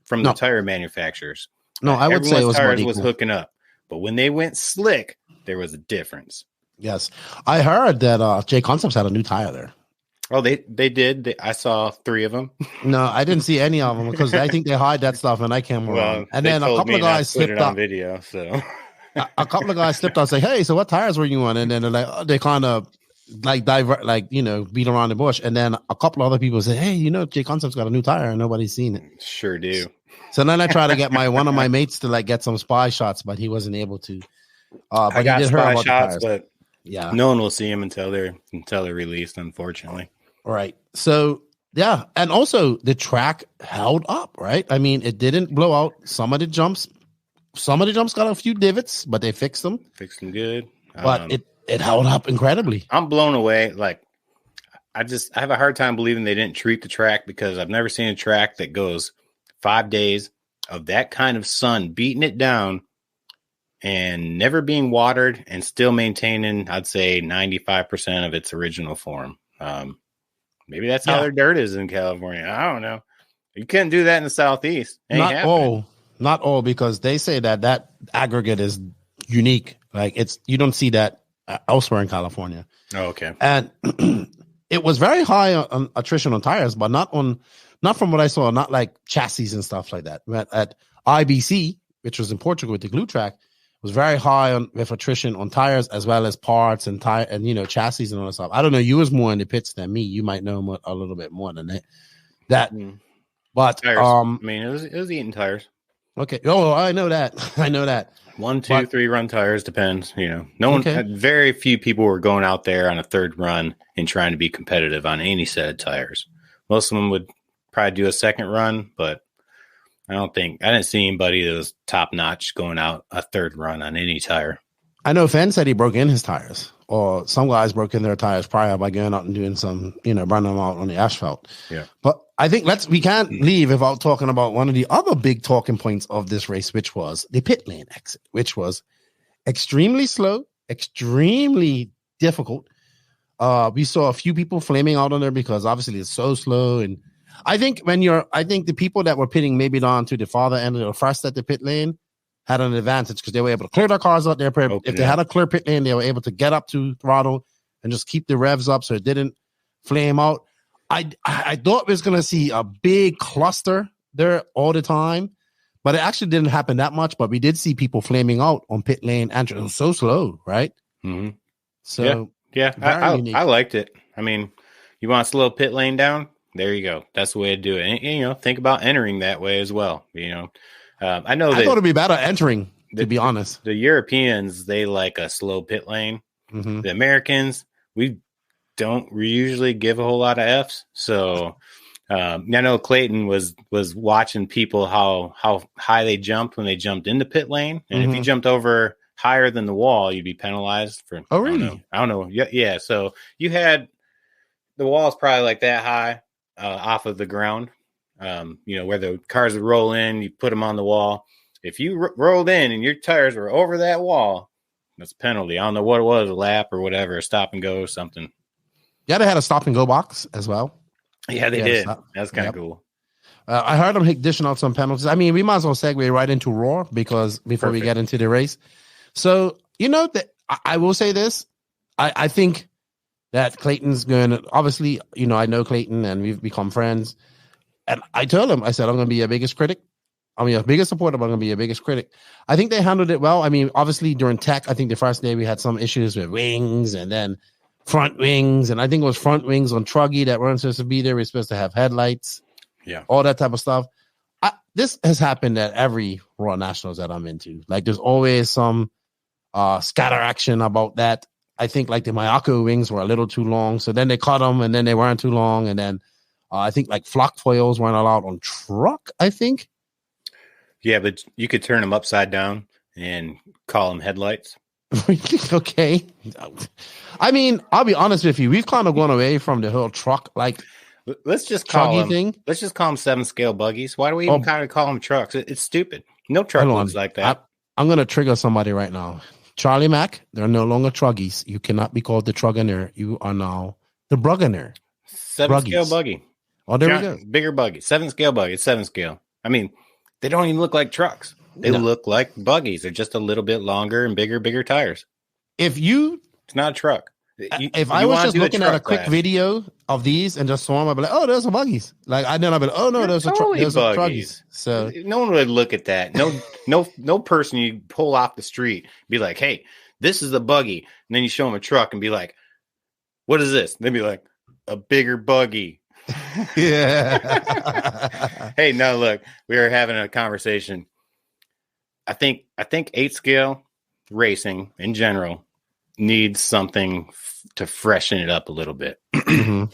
from the tire manufacturers. No, I would say it was tires more was hooking up, but when they went slick, there was a difference. Yes, I heard that J Concepts had a new tire there. Oh, they did. I saw 3 of them. No, I didn't see any of them because I think they hide that stuff, and I came around. And then a couple of guys slipped up. Video, so a couple of guys slipped out, say, "Hey, so what tires were you on?" And then they're like, they kind of like divert, like beat around the bush. And then a couple of other people say, "Hey, J Concepts got a new tire, and nobody's seen it." Sure do. So then I try to get one of my mates to get some spy shots, but he wasn't able to. But I got he did spy hear shots, but yeah, no one will see them until they're released, unfortunately. Right. So yeah, and also the track held up. Right. I mean, it didn't blow out. Some of the jumps got a few divots, but they fixed them. Fixed them good. But it held up incredibly. I'm blown away. Like I have a hard time believing they didn't treat the track, because I've never seen a track that goes 5 days of that kind of sun beating it down and never being watered and still maintaining, I'd say, 95% of its original form. Maybe that's how their dirt is in California. I don't know. You couldn't do that in the Southeast. Not all, because they say that aggregate is unique. Like you don't see that elsewhere in California. Oh, okay. And it was very high on attrition on tires, but not from what I saw, not like chassis and stuff like that. At IBC, which was in Portugal with the glue track, was very high with attrition on tires as well as parts and chassis and all that stuff. I don't know. You was more in the pits than me. You might know a little bit more than that. But tires. I mean, it was eating tires. Okay. Oh, I know that. 1, 2, 3 run tires depends. No one had, very few people were going out there on a third run and trying to be competitive on any set of tires. Most of them would probably do a second run, but I didn't see anybody that was top notch going out a third run on any tire. I know Fenn said he broke in his tires, or some guys broke in their tires prior by going out and doing some, burning them out on the asphalt. Yeah. But I think we can't leave without talking about one of the other big talking points of this race, which was the pit lane exit, which was extremely slow, extremely difficult. We saw a few people flaming out on there because obviously it's so slow. And I think the people that were pitting maybe down to the farther end of the first at the pit lane had an advantage because they were able to clear their cars out there. If they had a clear pit lane, they were able to get up to throttle and just keep the revs up so it didn't flame out. I thought we was going to see a big cluster there all the time, but it actually didn't happen that much. But we did see people flaming out on pit lane. And it was so slow, right? Mm-hmm. So yeah, I liked it. I mean, you want to slow pit lane down? There you go. That's the way to do it. And, think about entering that way as well. I know I thought it'd be better entering, to be honest. The Europeans, they like a slow pit lane. Mm-hmm. The Americans, we usually give a whole lot of Fs. So I know Clayton was watching people how high they jumped when they jumped into pit lane. And if you jumped over higher than the wall, you'd be penalized for. Oh, really? I don't know. Yeah. So you had the wall's probably like that high off of the ground. Where the cars would roll in, you put them on the wall. If you rolled in and your tires were over that wall, that's a penalty. I don't know what it was, a lap or whatever, a stop and go or something. Yeah, they had a stop and go box as well. Yeah, they did. That's kind of cool. I heard them dishing out some penalties. I mean, we might as well segue right into Raw before we get into the race. So, I will say this. I think that Clayton's going to, obviously, I know Clayton and we've become friends. And I told him, I said, I'm going to be your biggest critic. I'm your biggest supporter, but I'm going to be your biggest critic. I think they handled it well. I mean, obviously during tech, I think the first day we had some issues with wings and then front wings. And I think it was front wings on Truggy that weren't supposed to be there. We're supposed to have headlights. Yeah. All that type of stuff. This has happened at every Raw Nationals that I'm into. Like there's always some scatter action about that. I think like the Mayako wings were a little too long. So then they cut them and then they weren't too long. And then I think like flock foils weren't allowed on truck, I think. Yeah, but you could turn them upside down and call them headlights. Okay. I mean, I'll be honest with you. We've kind of gone away from the whole truck, like let's just call them thing. Let's just call them 7-scale buggies. Why do we even kind of call them trucks? It's stupid. No truck looks like that. I'm going to trigger somebody right now. Charlie Mack, they're no longer truggies. You cannot be called the Trugganer. You are now the Brugganer. 7-scale buggy. Oh, there we go. Bigger buggy, 7-scale buggy. It's 7-scale. I mean, they don't even look like trucks. They look like buggies. They're just a little bit longer and bigger tires. If you, It's not a truck. if I was just looking at a quick video of these and just saw them, I'd be like, oh, there's some buggies. Like I'd be like, oh no, there's totally there's some truggies. So no one would look at that. No person you pull off the street be like, hey, this is a buggy. And then you show them a truck and be like, what is this? And they'd be like, a bigger buggy. Yeah. Hey, no, look, we were having a conversation. I think 8-scale racing in general needs something to freshen it up a little bit. 4-wheel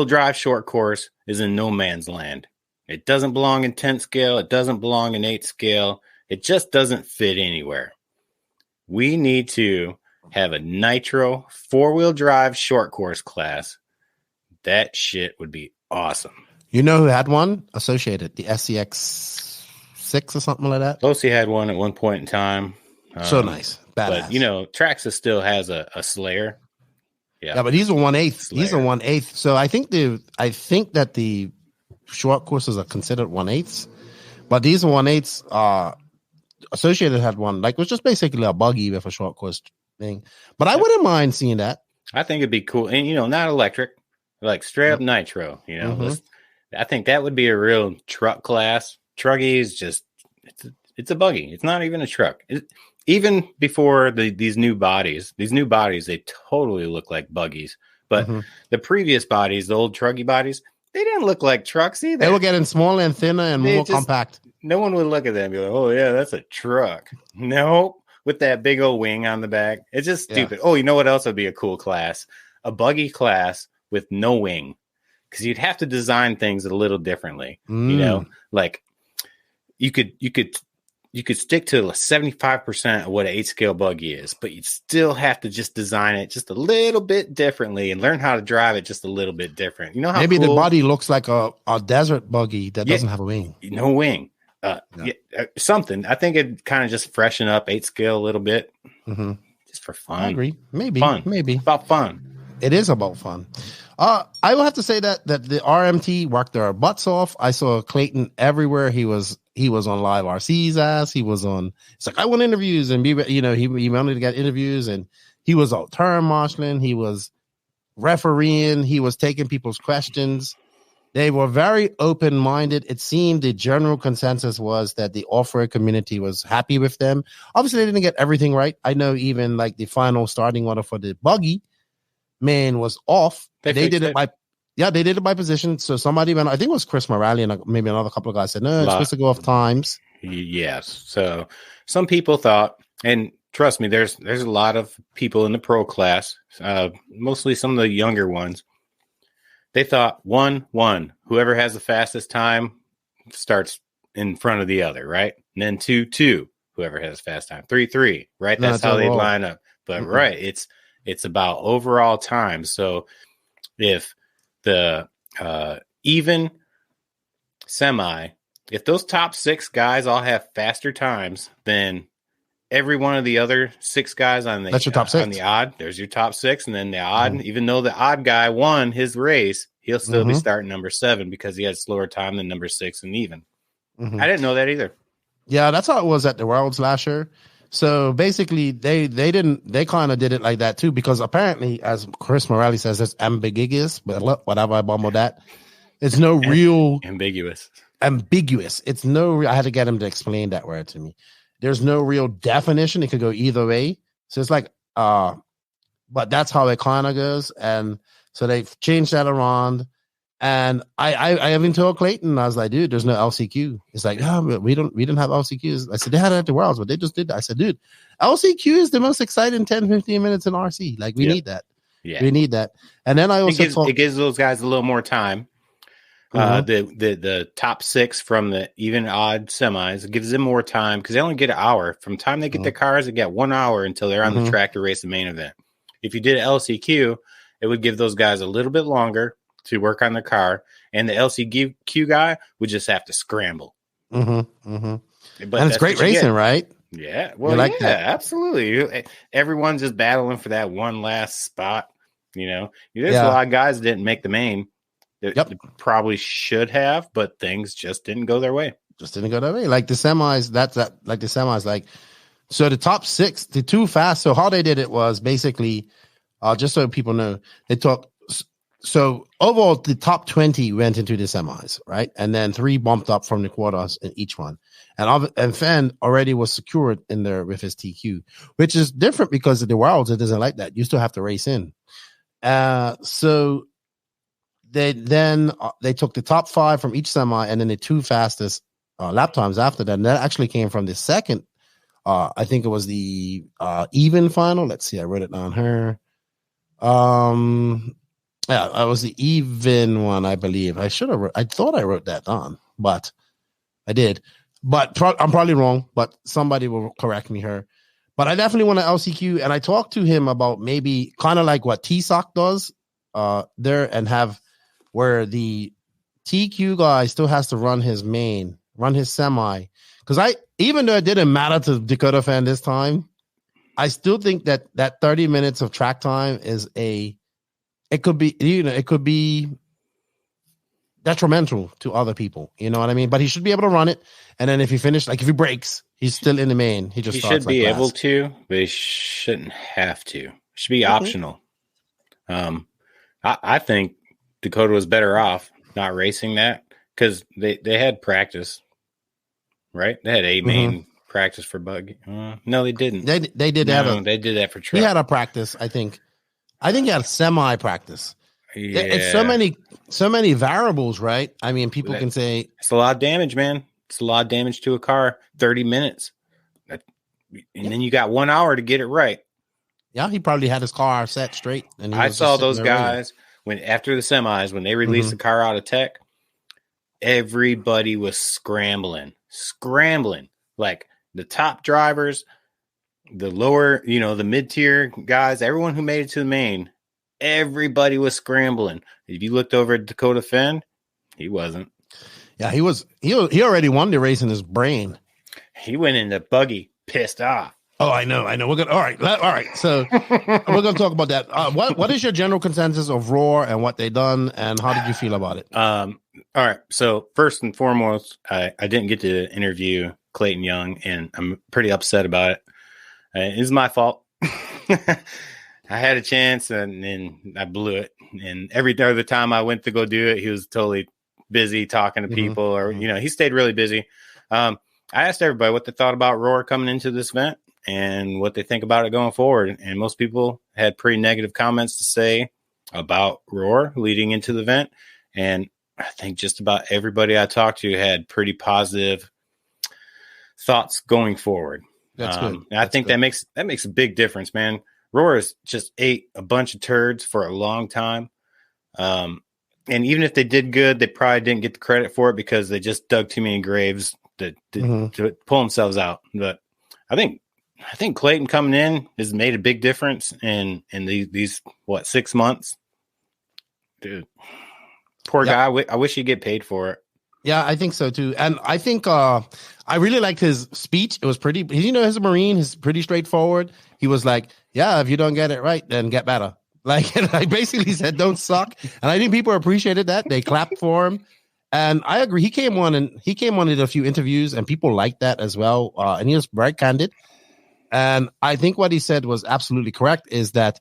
drive short course is in no man's land. It doesn't belong in 10-scale. It doesn't belong in 8-scale. It just doesn't fit anywhere. We need to have a nitro 4-wheel drive short course class. That shit would be awesome. You know who had one? Associated, the SCX 6 or something like that. Losi had one at one point in time. So nice. Badass. But, Traxxas still has a Slayer. Yeah, but these are 1/8. These are 1/8. So I think that the short courses are considered 1/8. But these are 1/8. Associated had one, like, it was just basically a buggy with a short course thing. But I wouldn't mind seeing that. I think it'd be cool. And, not electric, like straight up nitro, I think that would be a real truck class. Truggy is just, it's a buggy. It's not even a truck. Even before these new bodies, they totally look like buggies. But the previous bodies, the old truggy bodies, they didn't look like trucks either. They were getting smaller and thinner and more compact. No one would look at them and be like, oh, yeah, that's a truck. No, with that big old wing on the back. It's just stupid. Oh, you know what else would be a cool class? A buggy class with no wing. Because you'd have to design things a little differently. Like you could stick to 75% of what an 8-scale buggy is, but you'd still have to just design it just a little bit differently and learn how to drive it just a little bit different. You know how maybe the body looks like a desert buggy that doesn't have a wing. No wing. Something. I think it'd kind of just freshen up 8-scale a little bit. Just for fun. I agree. Maybe. It's about fun. It is about fun. I will have to say that the RMT worked their butts off. I saw Clayton everywhere. He was on Live RC's ass. He was on. It's like, I want interviews, and he wanted to get interviews, and he was out term marshaling. He was refereeing. He was taking people's questions. They were very open-minded. It seemed the general consensus was that the off-road community was happy with them. Obviously, they didn't get everything right. I know even like the final starting order for the buggy, man, was off. They did it by position. So somebody went, I think it was Chris Morale and maybe another couple of guys said, no, it's supposed to go off times. Yes. So some people thought, and trust me, there's a lot of people in the pro class, mostly some of the younger ones. They thought 1-1, whoever has the fastest time starts in front of the other, right? And then 2-2, whoever has fast time. 3-3, right? That's how they line up. But right, it's about overall time. So if the even semi, if those top 6 guys all have faster times than every one of the other 6 guys on the, that's your top 6. On the odd, there's your top 6. And then the odd, even though the odd guy won his race, he'll still be starting number 7 because he had slower time than number 6 and even. I didn't know that either. Yeah, that's how it was at the Worlds last year. So basically, they kind of did it like that too, because apparently, as Chris Morale says, it's ambiguous. But whatever, I bumbled that. It's no real ambiguous. It's no. I had to get him to explain that word to me. There's no real definition. It could go either way. So it's like, but that's how it kind of goes. And so they've changed that around. And I even told Clayton, I was like, dude, there's no LCQ. It's like, no, we didn't have LCQs. I said, they had it at the Worlds, but they just did that. I said, dude, LCQ is the most exciting 10, 15 minutes in RC. Like, we need that. Yeah. We need that. And then I also it gives those guys a little more time. The top 6 from the even odd semis, it gives them more time because they only get an hour. From the time they get their cars, they get 1 hour until they're on the track to race the main event. If you did LCQ, it would give those guys a little bit longer to work on their car, and the LCQ guy would just have to scramble. But and it's great racing, right? Yeah, well, like that. Absolutely. Everyone's just battling for that one last spot. There's a lot of guys that didn't make the main. It probably should have, but things just didn't go their way. Just didn't go that way. Like the semis, like the semis, like so the top 6, the two fast. So how they did it was basically, just so people know, they took. So overall, the top 20 went into the semis, right? And then 3 bumped up from the quarters in each one. And Fenn already was secured in there with his TQ, which is different because of the Worlds. It doesn't like that. You still have to race in. So they took the top 5 from each semi, and then the 2 fastest lap times after that. And that actually came from the second. I think it was the even final. Let's see. I wrote it down here. Yeah, it was the even one, I believe. I thought I wrote that down, but I did. But I'm probably wrong, but somebody will correct me here. But I definitely want to LCQ, and I talked to him about maybe kind of like what T-Sock does there, and have where the TQ guy still has to run his semi. Because even though it didn't matter to Dakota Fan this time, I still think that 30 minutes of track time is it could be detrimental to other people. You know what I mean? But he should be able to run it. And then if he breaks, he's still in the main. He should be able to, but he shouldn't have to. It should be optional. I think Dakota was better off not racing that because they had practice, right? They had a main practice for Buggy. No, they didn't. They did they did that for Truck. He had a practice, I think he had a semi practice. Yeah. It's so many variables, right? I mean, people can say it's a lot of damage, man. It's a lot of damage to a car. 30 minutes, and then you got 1 hour to get it right. Yeah, he probably had his car set straight. And I saw those guys after the semis when they released the car out of tech. Everybody was scrambling. Like the top drivers, the lower, the mid-tier guys, everyone who made it to the main, everybody was scrambling. If you looked over at Dakota Fenn, he wasn't. Yeah, he was. He already won the race in his brain. He went in the buggy pissed off. Oh, I know. We're gonna all right. So we're gonna talk about that. What is your general consensus of Roar and what they done, and how did you feel about it? All right. So first and foremost, I didn't get to interview Clayton Young, and I'm pretty upset about it. It's my fault. I had a chance and I blew it. And every other time I went to go do it, he was totally busy talking to people, or he stayed really busy. I asked everybody what they thought about Roar coming into this event and what they think about it going forward. And most people had pretty negative comments to say about Roar leading into the event. And I think just about everybody I talked to had pretty positive thoughts going forward. That's good. I think that makes a big difference, man. Roar has just ate a bunch of turds for a long time. And even if they did good, they probably didn't get the credit for it because they just dug too many graves to pull themselves out. But I think Clayton coming in has made a big difference in these 6 months. Dude, poor guy. I wish he'd get paid for it. Yeah, I think so too. And I think I really liked his speech. It was pretty, he's a Marine. He's pretty straightforward. He was like, yeah, if you don't get it right, then get better. Like, and I basically said, don't suck. And I think people appreciated that. They clapped for him. And I agree. He came on and did a few interviews, and people liked that as well. And he was very candid. And I think what he said was absolutely correct, is that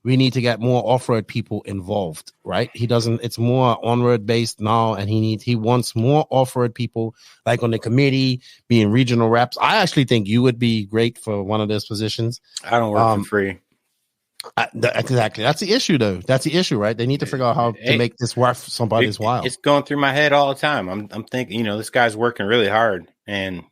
we need to get more off-road people involved, right? It's more on-road based now, and he wants more off-road people, like on the committee, being regional reps. I actually think you would be great for one of those positions. I don't work for free. Exactly. That's the issue, though. That's the issue, right? They need to figure out how to make this worth somebody's while. It's going through my head all the time. I'm thinking, this guy's working really hard, and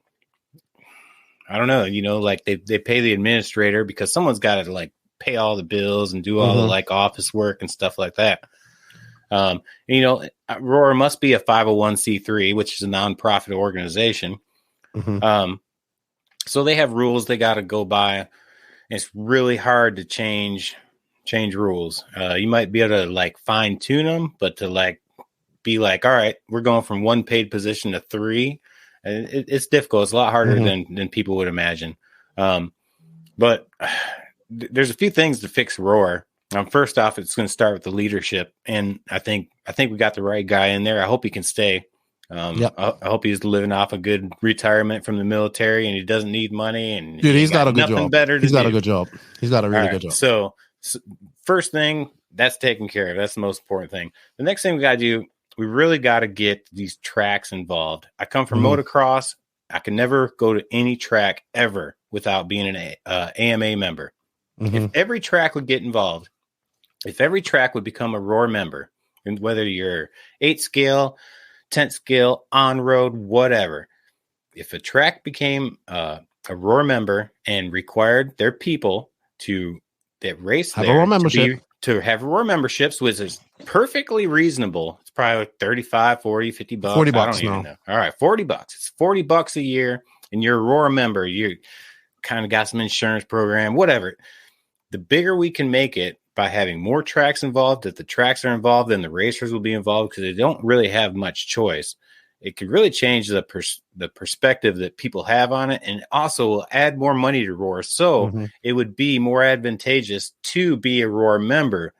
I don't know, like they pay the administrator because someone's got to like pay all the bills and do all the like office work and stuff like that. Roar must be a 501c3, which is a nonprofit organization. So they have rules they got to go by. It's really hard to change rules. You might be able to like fine tune them, but to like be like, all right, we're going from one paid position to 3. And it's difficult. It's a lot harder than people would imagine. But there's a few things to fix Roar. First off, it's going to start with the leadership, and I think we got the right guy in there. I hope he can stay. I hope he's living off a good retirement from the military, and he doesn't need money. And dude, he's got a good job. Better he's got a good job. He's got a really good job. So first thing, that's taken care of. That's the most important thing. The next thing we got to do, we really got to get these tracks involved. I come from motocross. I can never go to any track ever without being an AMA member. If every track would get involved, if every track would become a ROAR member, and whether you're 8 scale, 10th scale, on road, whatever, if a track became a ROAR member and required their people that race have there a ROAR membership. To have ROAR memberships, which is perfectly reasonable. It's probably like 35, 40, 50 bucks. 40 bucks I don't even know. All right, $40. It's $40 a year, and you're a ROAR member. You kind of got some insurance program, whatever. The bigger we can make it by having more tracks involved, if the tracks are involved, then the racers will be involved because they don't really have much choice. It could really change the perspective that people have on it, and also will add more money to ROAR. So it would be more advantageous to be a ROAR member,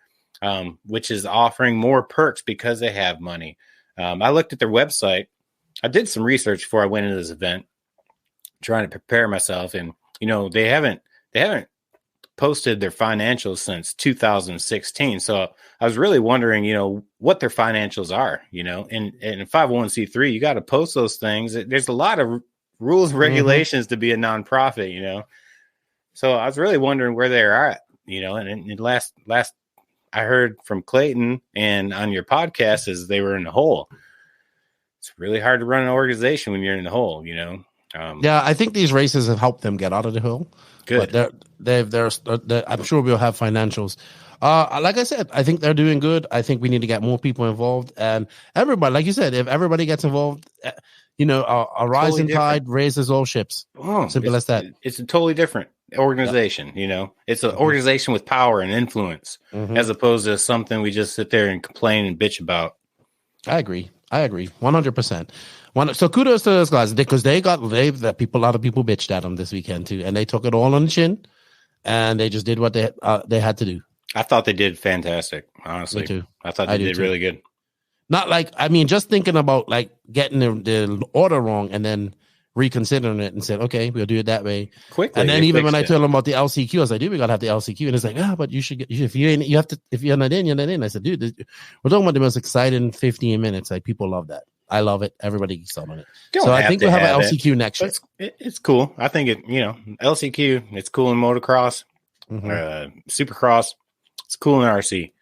which is offering more perks because they have money. I looked at their website. I did some research before I went into this event, trying to prepare myself, and they haven't posted their financials since 2016. So I was really wondering, what their financials are, and 501c3, you got to post those things. There's a lot of rules and regulations to be a nonprofit, So I was really wondering where they're at, and last I heard from Clayton and on your podcast is they were in the hole. It's really hard to run an organization when you're in the hole, Yeah, I think these races have helped them get out of the hole. Good. But they're I'm sure we'll have financials. Like I said, I think they're doing good. I think we need to get more people involved, and everybody, like you said, if everybody gets involved, a rising tide raises all ships. Simple as that. It's a totally different organization. It's an organization with power and influence, as opposed to something we just sit there and complain and bitch about. I agree 100%. So kudos to those guys because a lot of people bitched at them this weekend too, and they took it all on the chin, and they just did what they had to do. I thought they did fantastic. Honestly, Me too. I thought they did really good. Not just thinking about getting the order wrong and then reconsidering it and said, okay, we'll do it that way Quickly. And then even when I told them about the LCQ, I was like, dude, we gotta have the LCQ, and it's like, but you should get if you're not in, you're not in. I said, dude, we're talking about the most exciting 15 minutes. Like people love that. I love it. Everybody geeks out on it. So I think we'll have an LCQ next year. It's cool. I think LCQ, it's cool in motocross, supercross. It's cool in RC.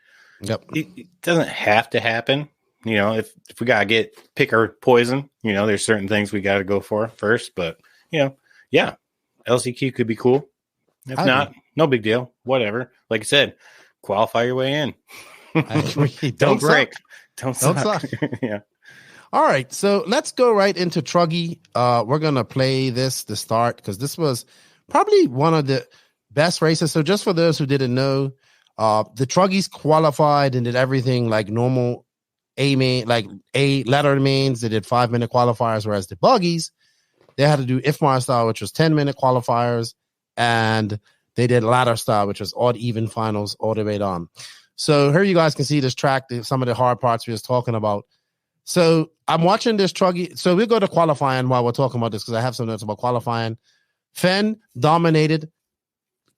Yep. It doesn't have to happen. If we got to pick our poison, there's certain things we got to go for first. But, LCQ could be cool. If not, no big deal. Whatever. Like I said, qualify your way in. I agree. Don't break. Don't suck. Yeah. All right, so let's go right into Truggy. We're going to play to start because this was probably one of the best races. So just for those who didn't know, the Truggies qualified and did everything like normal A letter mains. They did 5-minute qualifiers, whereas the Buggies, they had to do IFMAR style, which was 10-minute qualifiers, and they did ladder style, which was odd even finals all the way on. So here you guys can see this track, some of the hard parts we was talking about. So I'm watching this Truggy. So we'll go to qualifying while we're talking about this because I have some notes about qualifying. Fenn dominated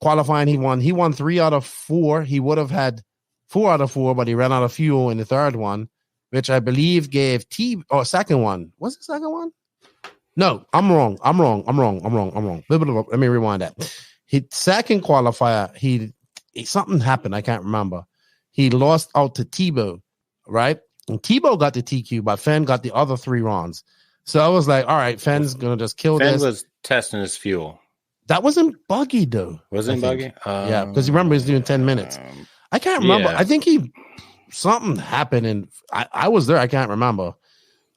qualifying. He won 3 out of 4. He would have had 4 out of 4, but he ran out of fuel in the third one, which I believe gave second one. Was it second one? No, I'm wrong. Let me rewind that. Second qualifier, he something happened. I can't remember. He lost out to Tebow, right? And Tebow got the TQ, but Fenn got the other 3 rounds. So I was like, all right, Fenn's going to just kill this. Fenn was testing his fuel. That wasn't buggy, though. Wasn't buggy? Yeah, because you remember he was doing 10 minutes. I can't remember. Yeah. I think something happened, and I was there. I can't remember.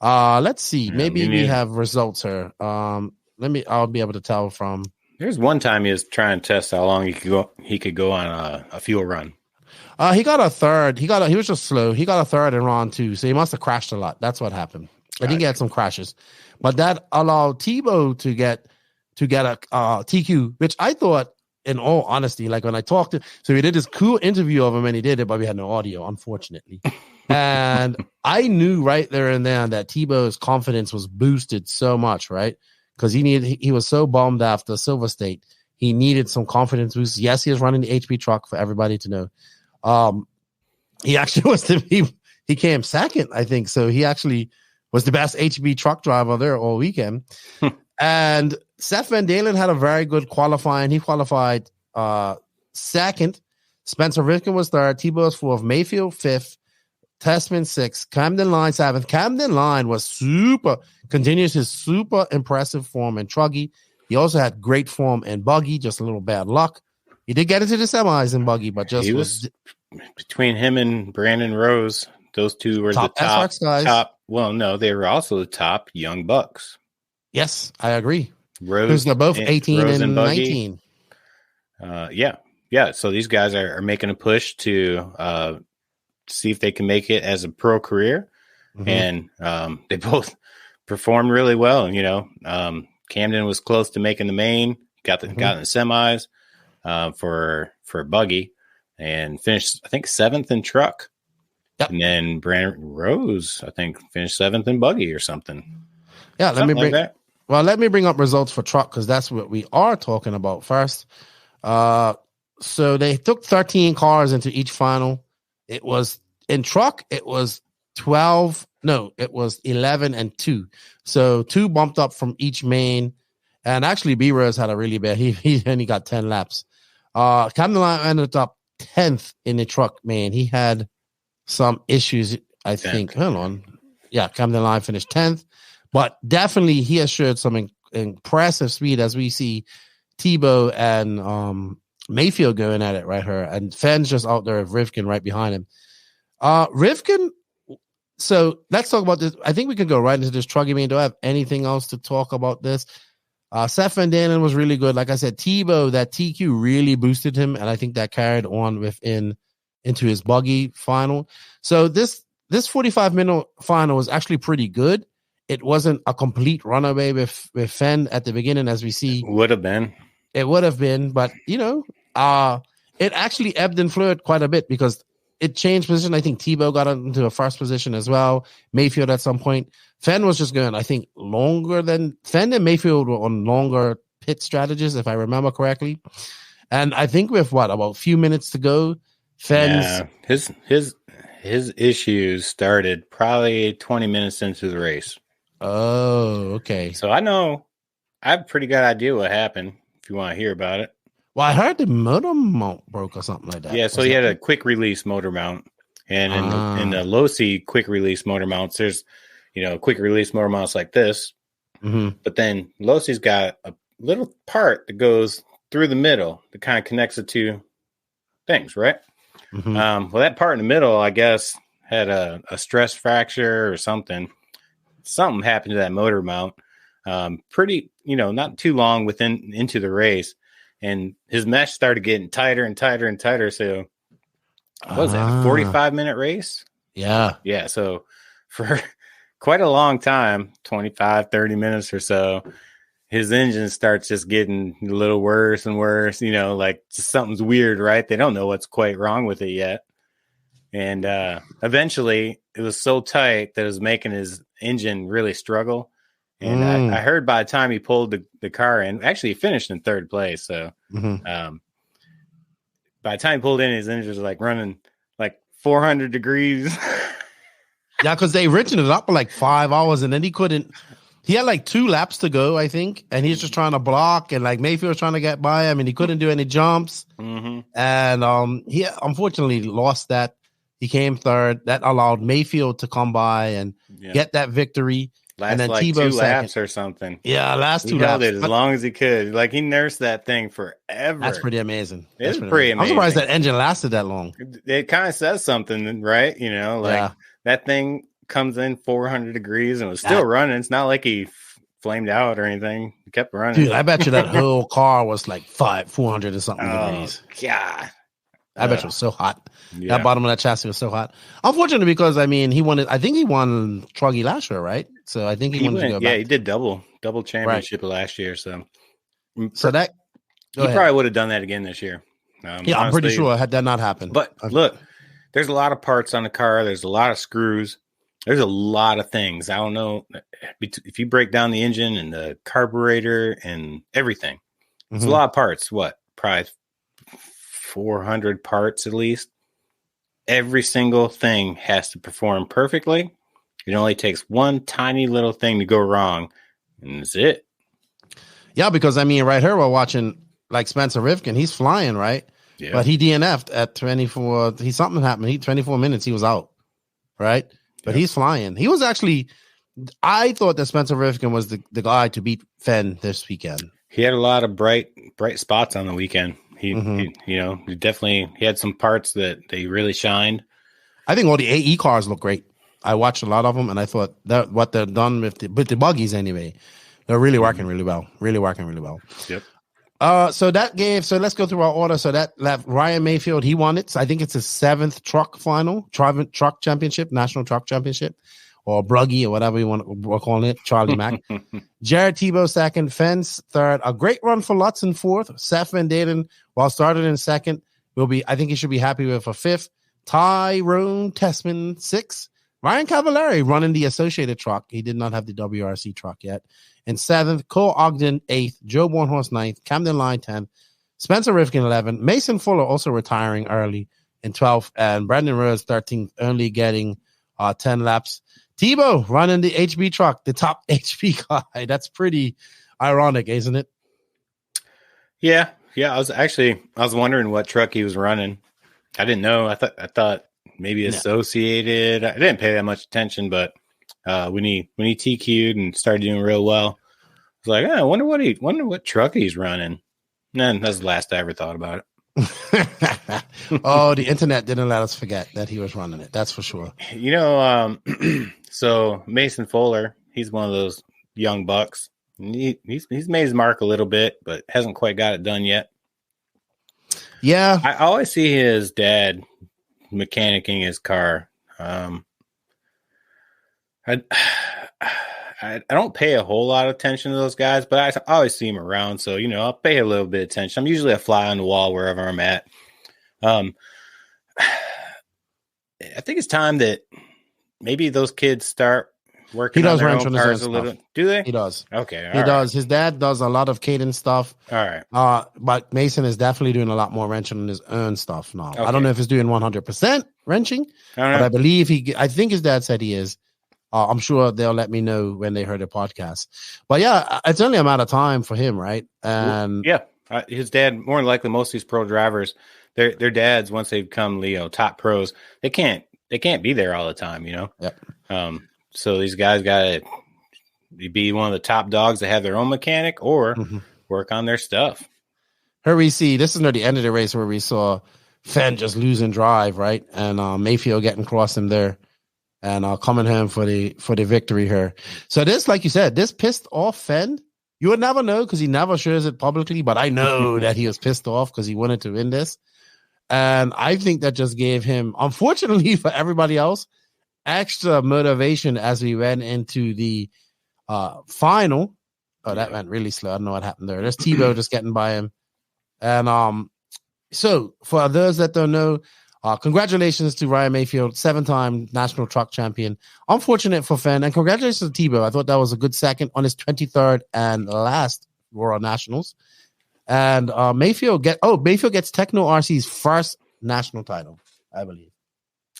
Let's see. Maybe we have results here. I'll be able to tell from. There's one time he was trying to test how long he could go on a fuel run. He got a third. He was just slow. He got a third in round 2, so he must have crashed a lot. That's what happened. I think he had some crashes, but that allowed Tebow to get a TQ, which I thought in all honesty, like when I talked to, so we did this cool interview of him and he did it, but we had no audio, unfortunately. And I knew right there and then that Tebow's confidence was boosted so much, right? Because he was so bummed after Silver State. He needed some confidence boost. Yes, he was running the HB truck for everybody to know. He actually he came second, I think. So he actually was the best HB truck driver there all weekend. And Seth Van Dalen had a very good qualifying. He qualified second. Spencer Rivkin was third. Tebow was fourth. Mayfield fifth. Testman sixth. Camden Line seventh. Camden Line continues his super impressive form in Truggy. He also had great form in Buggy, just a little bad luck. He did get into the semis in Buggy, but just was between him and Brandon Rose. Those two were top the top guys. Well, no, they were also the top young bucks. Yes, I agree. Rose, they're both 18 and 19. Yeah. So these guys are making a push to see if they can make it as a pro career, and they both performed really well. You know, Camden was close to making the main, got in the semis for Buggy, and finished I think seventh in truck. Yep. And then Brandon Rose, I think, finished seventh in Buggy or something. Yeah, let me bring up results for truck because that's what we are talking about first. So they took 13 cars into each final. It was in truck, it was 11 and 2. So 2 bumped up from each main. And actually, B-Rose had a really bad, he only got 10 laps. Camden Line ended up 10th in the truck main. He had some issues, I think. Hold on. Yeah, Camden Line finished 10th. But definitely he has showed some impressive speed as we see Tebow and Mayfield going at it right here. And Fenn's just out there with Rivkin right behind him. Rivkin, so let's talk about this. I think we can go right into this Truggy main. Do I have anything else to talk about this? Seth Van Dalen was really good. Like I said, Tebow, that TQ really boosted him, and I think that carried on into his Buggy final. So this 45-minute final was actually pretty good. It wasn't a complete runaway with Fenn at the beginning, as we see. Would have been. It would have been, but you know, it actually ebbed and flowed quite a bit because it changed position. I think Tebow got into a first position as well. Mayfield at some point. Fenn was just going, I think, longer than Fenn and Mayfield were on longer pit strategies, if I remember correctly. And I think with about a few minutes to go, Fenn's his issues started probably 20 minutes into the race. Oh, okay. So I have a pretty good idea what happened if you want to hear about it. Well, I heard the motor mount broke or something like that. Yeah, so he had a quick release motor mount. And in the low C quick release motor mounts, there's, quick release motor mounts like this. Mm-hmm. But then low C's got a little part that goes through the middle that kind of connects the two things, right? Mm-hmm. Well, that part in the middle, I guess, had a stress fracture or something. Something happened to that motor mount. Pretty, not too long into the race. And his mesh started getting tighter and tighter and tighter. So what was that, a 45-minute race? Yeah. Yeah. So for quite a long time, 25, 30 minutes or so, his engine starts just getting a little worse and worse, like just something's weird, right? They don't know what's quite wrong with it yet. And eventually it was so tight that it was making his engine really struggle. And I heard by the time he pulled the car in, actually he finished in third place. So by the time he pulled in, his engine was like running like 400 degrees. Yeah, because they rigged it up for like 5 hours and then he had like 2 laps to go, I think. And he's just trying to block and like Mayfield was trying to get by him and he couldn't do any jumps. Mm-hmm. And he unfortunately lost that. He came third. That allowed Mayfield to come by and get that victory. Last and then like Tebow 2 laps or something. Yeah, last 2 he laps. Held it as long as he could. Like he nursed that thing forever. That's pretty amazing. It's pretty amazing. I'm surprised that engine lasted that long. It kind of says something, right? That thing comes in 400 degrees and was still running. It's not like he flamed out or anything. He kept running. Dude, I bet you that whole car was like 400 and something degrees. God. I bet it was so hot. Yeah. That bottom of that chassis was so hot. Unfortunately, because I think he won Truggy last year, right? So I think he wanted to go back. Yeah, he did double championship last year. So that He probably would have done that again this year. Yeah, honestly, I'm pretty sure had that not happened. But look, there's a lot of parts on the car. There's a lot of screws. There's a lot of things. I don't know if you break down the engine and the carburetor and everything. It's a lot of parts. What? Probably 400 parts at least. Every single thing has to perform perfectly. It only takes one tiny little thing to go wrong, and that's it. Yeah, because I mean, right here we're watching like Spencer Rivkin. He's flying, right? Yeah. But he DNF'd at 24. Something happened. 24 minutes. He was out, right? But he's flying. He was actually. I thought that Spencer Rivkin was the guy to beat Fenn this weekend. He had a lot of bright spots on the weekend. He definitely had some parts that they really shined. I think all the AE cars look great. I watched a lot of them, and I thought that what they've done with the buggies anyway, they're really working really well. Really working really well. Yep. So let's go through our order. So that left Ryan Mayfield. He won it. So I think it's his 7th truck final, truck championship, national truck championship, or Bruggy or whatever you want to calling it. Charlie Mack. Jared Tebow 2nd, Fence 3rd. A great run for Lutz in 4th. Seth Van Daden, while started in 2nd, I think he should be happy with a 5th. Tyrone Tessman 6th. Ryan Cavallari running the Associated truck. He did not have the WRC truck yet. In 7th, Cole Ogden 8th, Joe Bornhorst 9th, Camden Line 10th, Spencer Rivkin 11th, Mason Fuller also retiring early in 12th, and Brandon Rose 13th, only getting 10 laps. Tebow running the HB truck, the top HB guy. That's pretty ironic, isn't it? Yeah. I was wondering what truck he was running. I didn't know. I thought maybe Associated. I didn't pay that much attention, but when he TQ'd and started doing real well, I was like, I wonder what truck he's running. And that's the last I ever thought about it. Oh, the internet didn't let us forget that he was running it. That's for sure. So Mason Fuller, he's one of those young bucks. He's made his mark a little bit, but hasn't quite got it done yet. Yeah, I always see his dad mechanicking his car. I don't pay a whole lot of attention to those guys, but I always see them around. So, I'll pay a little bit of attention. I'm usually a fly on the wall wherever I'm at. I think it's time that maybe those kids start working on their own cars a little. Do they? He does. Okay. He does. His dad does a lot of cadence stuff. All right. But Mason is definitely doing a lot more wrenching on his own stuff now. Okay. I don't know if he's doing 100% wrenching, but I believe I think his dad said he is. I'm sure they'll let me know when they heard the podcast. But yeah, it's only a matter of time for him, right? And his dad, more than likely, most of these pro drivers, their dads, once they become top pros, they can't be there all the time, Yep. So these guys got to be one of the top dogs that have their own mechanic or work on their stuff. Here we see, this is near the end of the race where we saw Fenn just losing drive, right? And Mayfield getting across him there. And coming home for the victory here. So this, like you said, this pissed off Fenn. You would never know because he never shares it publicly, but I know that he was pissed off because he wanted to win this. And I think that just gave him, unfortunately for everybody else, extra motivation as we went into the final. Oh, that went really slow. I don't know what happened there. There's Tebow just getting by him. And so for those that don't know, congratulations to Ryan Mayfield, 7-time national truck champion. Unfortunate for Fenn, and congratulations to Tebow. I thought that was a good second on his 23rd and last World Nationals. And Mayfield gets Techno RC's first national title, I believe.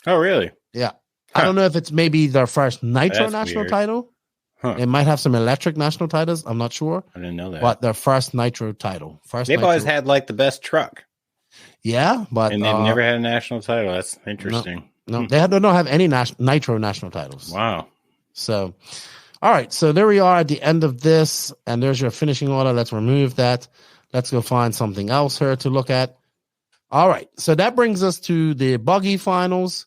Oh, really? Yeah. Huh. I don't know if it's maybe their first Nitro national title. Huh. It might have some electric national titles. I'm not sure. I didn't know that. But their first Nitro title. They've always had the best truck. Yeah, but and they've never had a national title. That's interesting. No, they don't have any Nitro national titles. Wow. So, all right. So there we are at the end of this, and there's your finishing order. Let's remove that. Let's go find something else here to look at. All right. So that brings us to the buggy finals,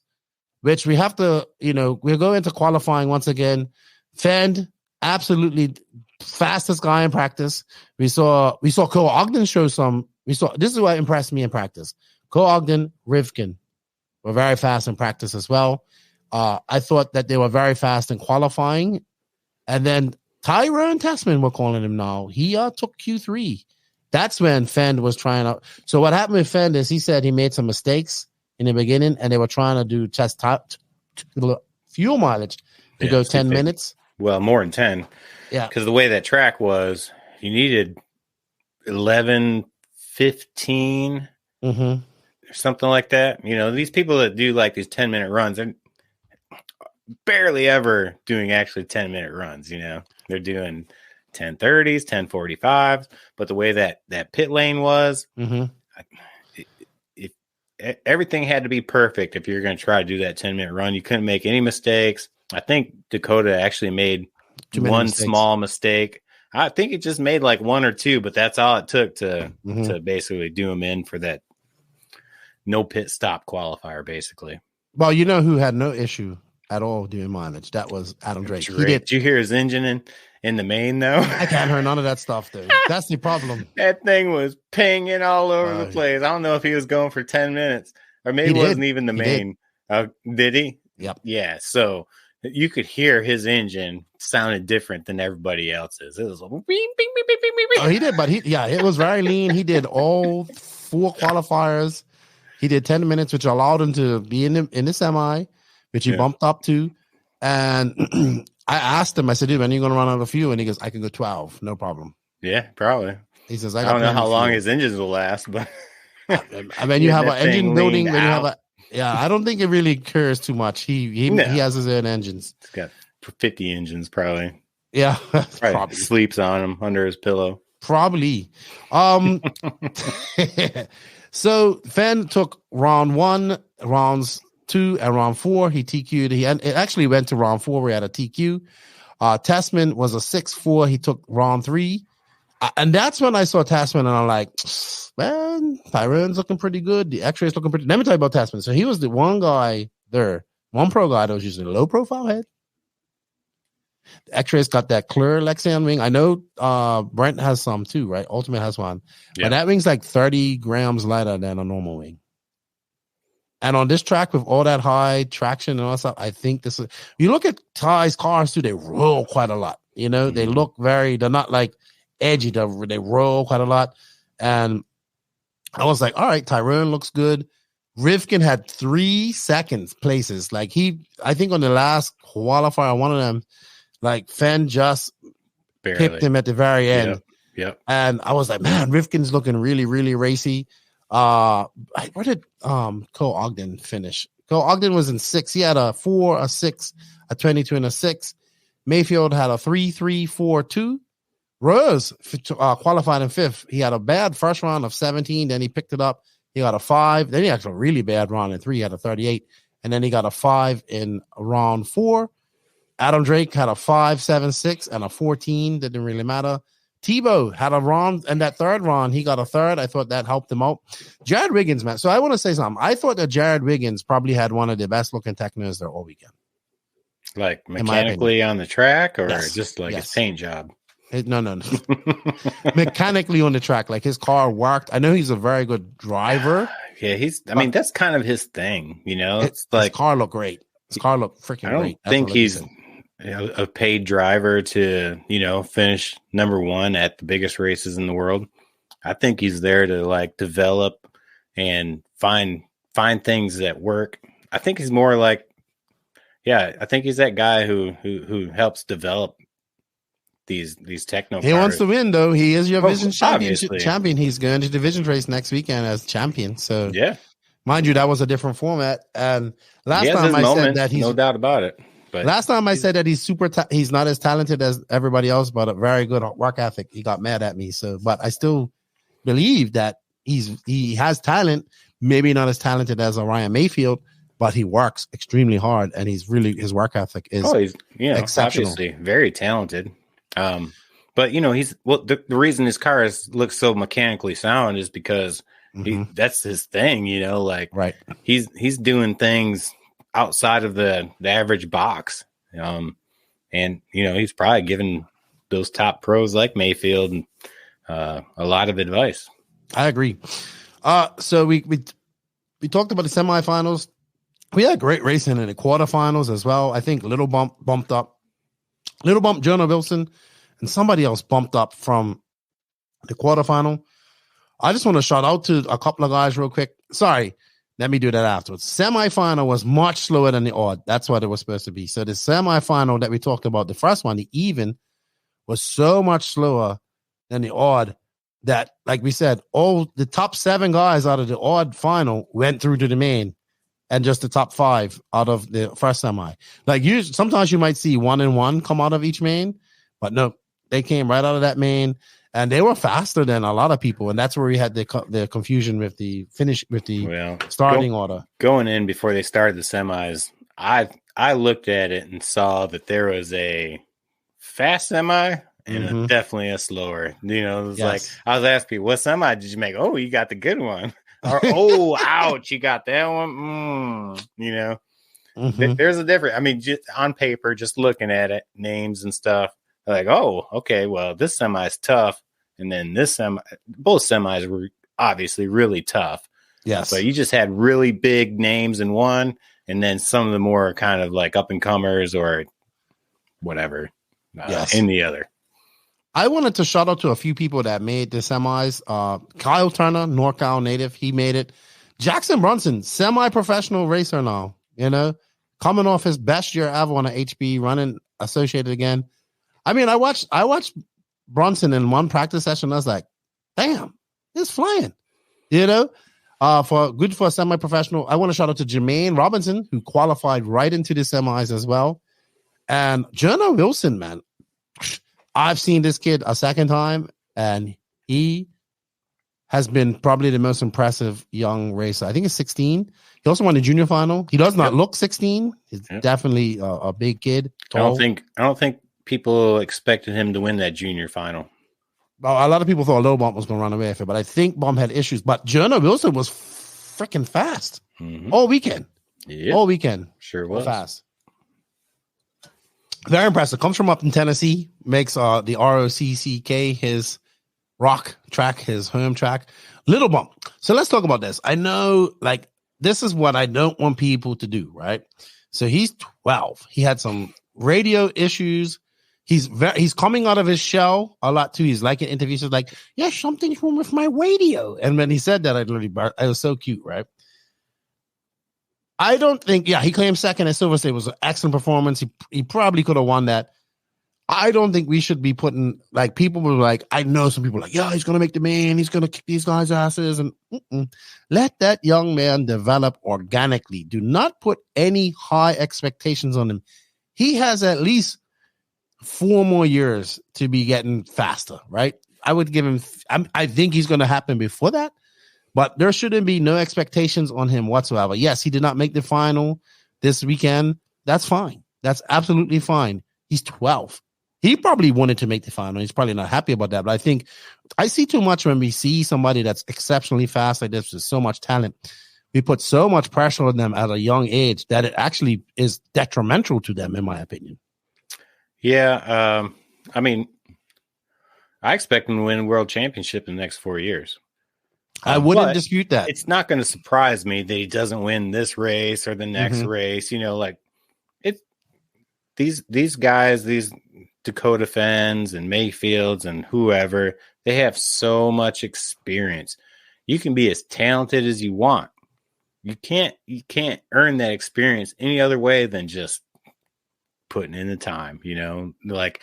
which we have to, we'll go into qualifying once again. Fenn, absolutely fastest guy in practice. We saw Cole Ogden show some. This is what impressed me in practice. Cole Ogden, Rivkin were very fast in practice as well. I thought that they were very fast in qualifying. And then Tyrone Tessman, we're calling him now, he took Q3 That's when Fend was trying out. So what happened with Fend is he said he made some mistakes in the beginning, and they were trying to do test top fuel mileage to go 10 minutes. Well, more than 10. Yeah. Because the way that track was, you needed 11, 15, or something like that. You know, these people that do like these 10-minute runs, they're barely ever doing actually 10-minute runs. You know, they're doing 10:30s, 10:45s. But the way that pit lane was, everything had to be perfect if you're going to try to do that 10-minute run. You couldn't make any mistakes. I think Dakota actually made one small mistake. I think it just made like one or two, but that's all it took to basically do him in for that no pit stop qualifier, basically. Well, you know who had no issue at all doing mileage? That was Adam Drake. Did you hear his engine in the main, though? I can't hear none of that stuff, dude. That's the problem. That thing was pinging all over the place. I don't know if he was going for 10 minutes, or maybe it wasn't even the main. Did he? Yep. Yeah, so you could hear his engine sounded different than everybody else's. It was like, beep, beep, beep, beep, beep, beep. Oh, he did, but it was very lean. He did all 4 qualifiers. He did 10 minutes, which allowed him to be in the semi, which he bumped up to. And I asked him, I said, dude, when are you going to run out of fuel? And he goes, I can go 12, no problem. Yeah, probably. He says, I don't know how long his engines will last, but I mean, you have an engine building, when you have I don't think it really cares too much. He has his own engines. He's got 50 engines, probably. Yeah, probably sleeps on them under his pillow. Probably. So Fenn took round 1, rounds 2, and round 4. He TQ'd. It actually went to round 4 where he had a TQ. Tessman was a 6-4. He took round 3. And that's when I saw Tessman, and I'm like, man, Tyrone's looking pretty good. The X-ray's looking pretty. Let me tell you about Tessman. So he was the one guy there, one pro guy that was using a low profile head. The X-ray's got that clear Lexion wing. I know Brent has some too, right? Ultimate has one. Yeah. But that wing's like 30 grams lighter than a normal wing. And on this track with all that high traction and all that stuff, I think this is, you look at Ty's cars too, they roll quite a lot. You know, they look they're not like edgy, they roll quite a lot. And I was like, all right, Tyrone looks good. Rivkin had 3 seconds places. Like I think on the last qualifier, one of them, like Fenn just pipped him at the very end. Yep. And I was like, man, Rivkin's looking really, really racy. Where did Cole Ogden finish? Cole Ogden was in 6. He had a 4, a 6, a 22, and a 6. Mayfield had a 3, 3, 4, 2. Rose qualified in 5th. He had a bad first round of 17. Then he picked it up. He got a 5. Then he had a really bad round in 3. He had a 38. And then he got a 5 in round 4. Adam Drake had a 5, 7, 6, and a 14. That didn't really matter. Tebow had a round, and that third round, he got a 3rd. I thought that helped him out. Jared Wiggins, man. So I want to say something. I thought that Jared Wiggins probably had one of the best looking technos there all weekend. Like mechanically on the track, or just like his paint job? No. Mechanically on the track, like his car worked. I know he's a very good driver. Yeah, I mean, that's kind of his thing, you know. It's like his car looked great. His car looked freaking great. I don't think he's a paid driver to, you know, finish number 1 at the biggest races in the world. I think he's there to like develop and find things that work. I think he's more like, I think he's that guy who helps develop these techno. He wants to win, though. He is your division champion. He's going to division race next weekend as champion. So mind you, that was a different format. And last time I said that he's no doubt about it. But last time I said that he's he's not as talented as everybody else, but a very good work ethic. He got mad at me. So, but I still believe that he has talent. Maybe not as talented as Ryan Mayfield, but he works extremely hard, and his work ethic is exceptional. Obviously very talented. But you know, the reason his car looks so mechanically sound is because that's his thing, you know, like he's doing things outside of the average box. And you know, he's probably given those top pros like Mayfield a lot of advice. I agree. So we talked about the semifinals. We had great racing in the quarterfinals as well. I think Little Bump bumped up. Little Bump, Jonah Wilson, and somebody else bumped up from the quarterfinal. I just want to shout out to a couple of guys real quick. Sorry, let me do that afterwards. Semifinal was much slower than the odd. That's what it was supposed to be. So the semifinal that we talked about, the first one, the even, was so much slower than the odd that, like we said, all the top 7 guys out of the odd final went through to the main, and just the top 5 out of the first semi. Like sometimes you might see 1 and 1 come out of each main, but no, they came right out of that main. And they were faster than a lot of people, and that's where we had the confusion with the finish with the starting order. Going in before they started the semis, I looked at it and saw that there was a fast semi and definitely a slower. You know, it was like I was asking people, "What semi did you make?" Oh, you got the good one. Or oh, ouch, you got that one. You know, there's a difference. I mean, just on paper, just looking at it, names and stuff. Like, oh, okay, well, this semi is tough. And then both semis were obviously really tough. Yes. But you just had really big names in one, and then some of the more kind of like up and comers or whatever in the other. I wanted to shout out to a few people that made the semis. Kyle Turner, NorCal native, he made it. Jackson Brunson, semi-professional racer now, you know, coming off his best year ever on an HB, running Associated again. I mean, I watched Brunson in one practice session. I was like, damn, he's flying, you know, for a semi-professional. I want to shout out to Jermaine Robinson, who qualified right into the semis as well. And Jonah Wilson, man, I've seen this kid a second time, and he has been probably the most impressive young racer. I think he's 16. He also won the junior final. He does not look 16. He's definitely a big kid. Tall. I don't think people expected him to win that junior final. Well, a lot of people thought Low Bump was going to run away with it, but I think Bump had issues. But Jonah Wilson was freaking fast all weekend. Yeah, all weekend. Sure was fast. Very impressive. Comes from up in Tennessee. Makes the ROCCK his rock track, his home track. Little Bump. So let's talk about this. I know, like, this is what I don't want people to do, right? So he's 12. He had some radio issues. He's coming out of his shell a lot too. He's like in interviews, he's like, yeah, something's wrong with my radio. And when he said that, I was so cute, right? I don't think, he came second at Silver State. It was an excellent performance. He probably could have won that. I don't think we should be putting, like, people were like, I know some people are like, yeah, he's going to make the main. He's going to kick these guys' asses. And let that young man develop organically. Do not put any high expectations on him. He has at least 4 more years to be getting faster, right? I would give him, I think he's going to happen before that, but there shouldn't be no expectations on him whatsoever. Yes, he did not make the final this weekend. That's fine. That's absolutely fine. He's 12. He probably wanted to make the final. He's probably not happy about that, but I think I see too much when we see somebody that's exceptionally fast like this with so much talent. We put so much pressure on them at a young age that it actually is detrimental to them, in my opinion. Yeah. I mean, I expect him to win a world championship in the next 4 years. I wouldn't dispute that. It's not going to surprise me that he doesn't win this race or the next race. You know, like these guys, these Dakota Fens and Mayfields and whoever, they have so much experience. You can be as talented as you want. You can't earn that experience any other way than just putting in the time, you know. Like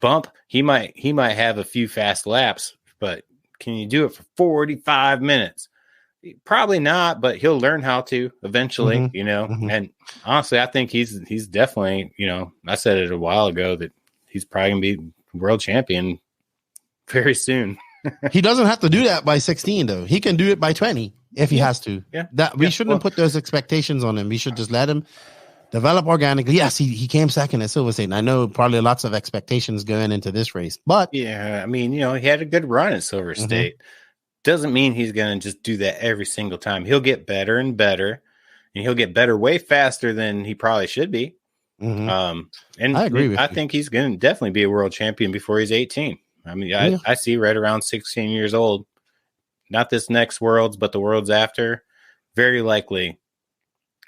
Bump, he might have a few fast laps, but can you do it for 45 minutes? Probably not, but he'll learn how to eventually, you know. And honestly, I think he's definitely, you know, I said it a while ago that he's probably gonna be world champion very soon. He doesn't have to do that by 16, though. He can do it by 20 if he has to. Yeah. We shouldn't put those expectations on him. We should just let him develop organically. Yes, he came second at Silver State. And I know probably lots of expectations going into this race, but yeah, I mean, you know, he had a good run at Silver State. Doesn't mean he's going to just do that every single time. He'll get better and better, and he'll get better way faster than he probably should be. And I agree with I you. think he's going to definitely be a world champion before he's 18. I mean, I see right around 16 years old. Not this next Worlds, but the Worlds after. Very likely,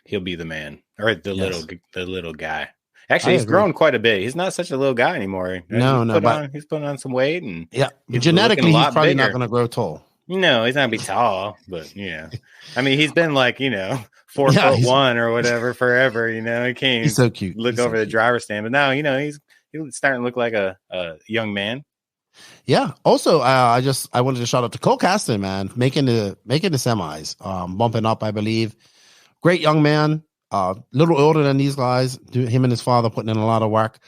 he'll be the man or the little guy. Actually, he's grown quite a bit. He's not such a little guy anymore. He's putting on some weight, and genetically, he's probably not going to grow tall. No, he's not gonna be tall, but I mean, he's been like 4'1" or whatever forever. He can't. He's so cute. Look over the driver's stand, but now he's starting to look like a young man. Yeah. Also, I wanted to shout out to Cole Caston, man, making the semis, bumping up, I believe. Great young man, little older than these guys. Him and his father putting in a lot of work.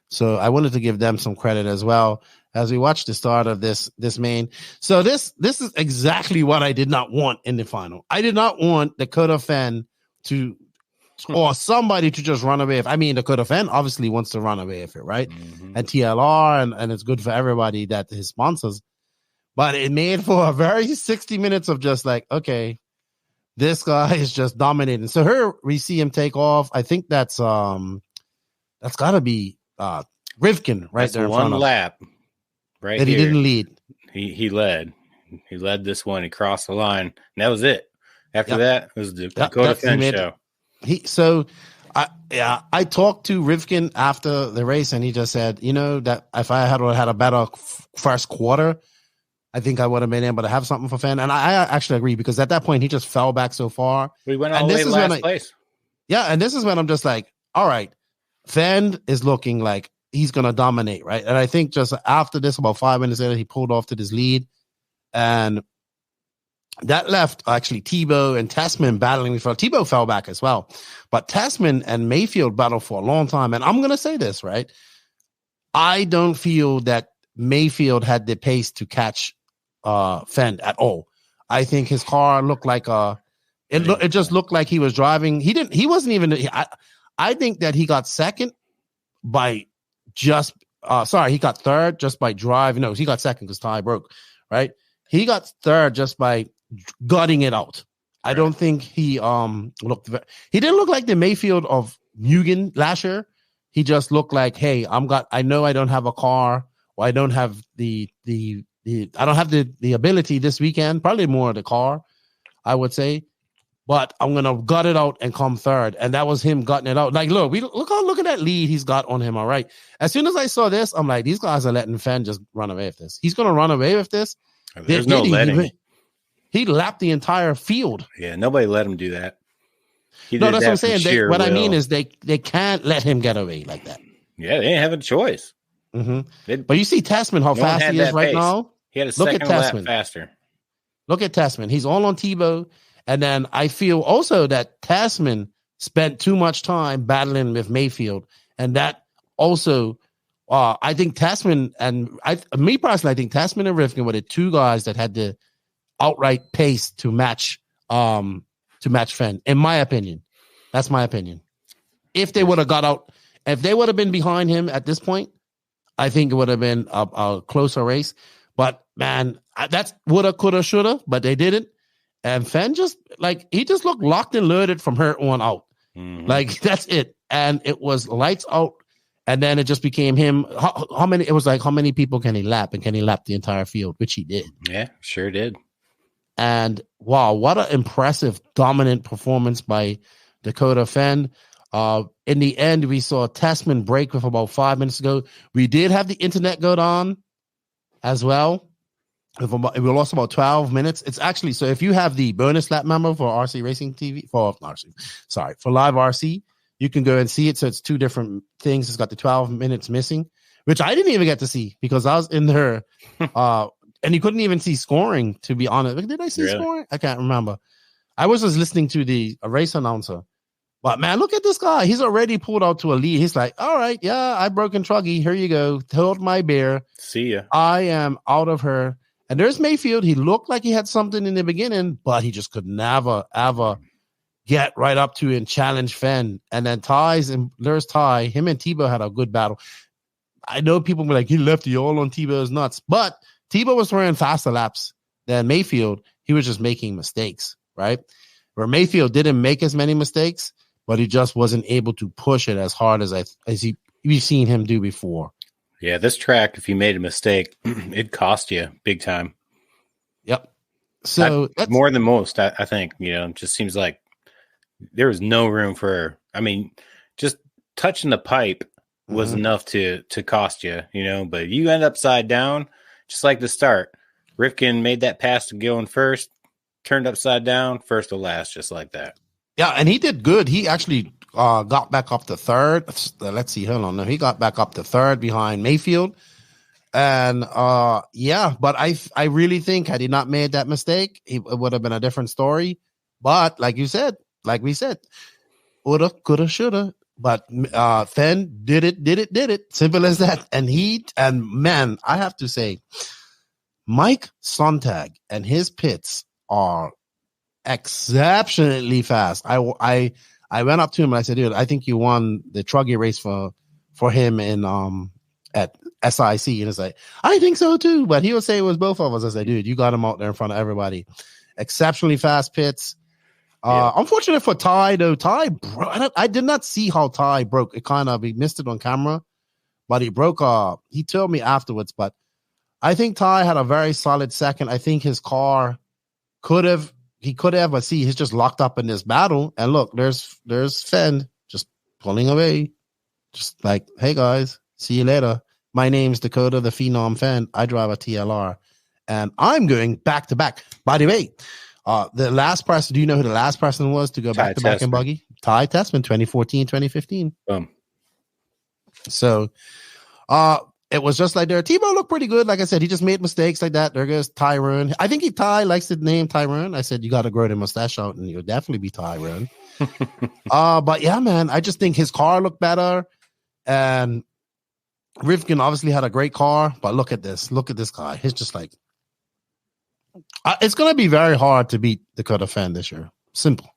So I wanted to give them some credit as well as we watch the start of this main. So this is exactly what I did not want in the final. I did not want Dakota Fenn or somebody to just run away. Dakota Fenn obviously wants to run away with it, right? Mm-hmm. And TLR, and it's good for everybody that his sponsors. But it made for a very 60 minutes of just like, okay, this guy is just dominating. So here we see him take off. I think that's got to be Rivkin right there in one front of lap. Right, that he didn't lead. He led. He led this one. He crossed the line. And that was it. After that, it was the Dakota Fenn show. I talked to Rivkin after the race, and he just said, that if I had a better first quarter, I think I would have been able to have something for Fenn. And I actually agree, because at that point he just fell back so far. We went all the way to last place. Yeah, and this is when I'm just like, all right, Fenn is looking like he's going to dominate, right? And I think just after this, about 5 minutes later, he pulled off to this lead. And that left actually Tebow and Tessman battling. Tebow fell back as well. But Tessman and Mayfield battled for a long time. And I'm going to say this, right? I don't feel that Mayfield had the pace to catch Fenn at all. I think his car looked like it just looked like he was driving. He wasn't even. I think that he got second by just he got third just by drive. No, he got second because tie broke, right? He got third just by gutting it out. I don't think he he didn't look like the Mayfield of Mugen last year. He just looked like, hey, I know I don't have a car, or I don't have the ability this weekend, probably more of the car, I would say. But I'm gonna gut it out and come third, and that was him gutting it out. Like, look at that lead he's got on him. All right. As soon as I saw this, I'm like, these guys are letting Fenn just run away with this. He's gonna run away with this. There's no letting. He lapped the entire field. Yeah, nobody let him do that. No, that's what I'm saying. What I mean is they can't let him get away like that. Yeah, they ain't having a choice. Mm-hmm. But you see Tessman, how fast he is right now. He had a second lap faster. Look at Tessman. He's all on Tebow. And then I feel also that Tessman spent too much time battling with Mayfield. And that also, I think Tessman me personally, I think Tessman and Rivkin were the two guys that had the outright pace to match Fenn, in my opinion. That's my opinion. If they would have got out, if they would have been behind him at this point, I think it would have been a closer race. But man, that's woulda, coulda, shoulda, but they didn't. And Fenn just he just looked locked and loaded from her on out. Mm-hmm. Like, that's it. And it was lights out. And then it just became him. How many? It was like, how many people can he lap? And can he lap the entire field? Which he did. Yeah, sure did. And wow, what an impressive, dominant performance by Dakota Fenn. In the end, we saw Tessman break with about 5 minutes ago. We did have the internet go down as well. We lost about 12 minutes. It's actually, so if you have the bonus lap member for RC Racing TV, for Live RC, you can go and see it. So it's two different things. It's got the 12 minutes missing, which I didn't even get to see because I was in there. And you couldn't even see scoring, to be honest. Did I see scoring? I can't remember. I was just listening to the race announcer. But man, look at this guy. He's already pulled out to a lead. He's like, all right, yeah, I broke in Truggy. Here you go. Hold my beer. See ya. I am out of her. And there's Mayfield. He looked like he had something in the beginning, but he just could never, ever get right up to and challenge Fenn. And then there's Ty. Him and Tebow had a good battle. I know people were like, he left you all on Tebow's nuts. But Tebow was running faster laps than Mayfield. He was just making mistakes, right? Where Mayfield didn't make as many mistakes, but he just wasn't able to push it as hard as we've seen him do before. Yeah, this track, if you made a mistake, it cost you big time. Yep. So that's more than most, I think. It just seems like there was no room for. I mean, just touching the pipe was enough to cost you. But you end upside down, just like the start. Rifkin made that pass to Gillen first, turned upside down, first to last, just like that. Yeah, and he did good. He actually got back up to third. Let's see, hold on. No, he got back up to third behind Mayfield. And but I really think had he not made that mistake, it would have been a different story. But like we said, woulda, coulda, shoulda. But Fenn did it. Simple as that. And man, I have to say, Mike Sontag and his pits are exceptionally fast. I went up to him and I said, dude, I think you won the Truggy race for him in at SIC. And it's like, I think so too. But he would say it was both of us. I said, dude, you got him out there in front of everybody. Exceptionally fast pits. Unfortunate for Ty though. Ty, I did not see how Ty broke. He missed it on camera, but he broke. He told me afterwards. But I think Ty had a very solid second. I think his car could have, but see, he's just locked up in this battle. And look, there's Fenn just pulling away, just like, hey guys, see you later. My name's Dakota, the Phenom Fenn. I drive a TLR, and I'm going back to back. By the way. The last person, do you know who the last person was to go back to back in buggy? Ty Tessman, 2014, 2015. So, it was just like there. Tebow looked pretty good. Like I said, he just made mistakes like that. There goes Tyrone. I think Ty likes the name Tyrone. I said, you got to grow the mustache out and you'll definitely be Tyrone. But yeah, man, I just think his car looked better. And Rifkin obviously had a great car, but look at this. Look at this guy. He's just like, it's going to be very hard to beat Dakota Fenn this year. Simple.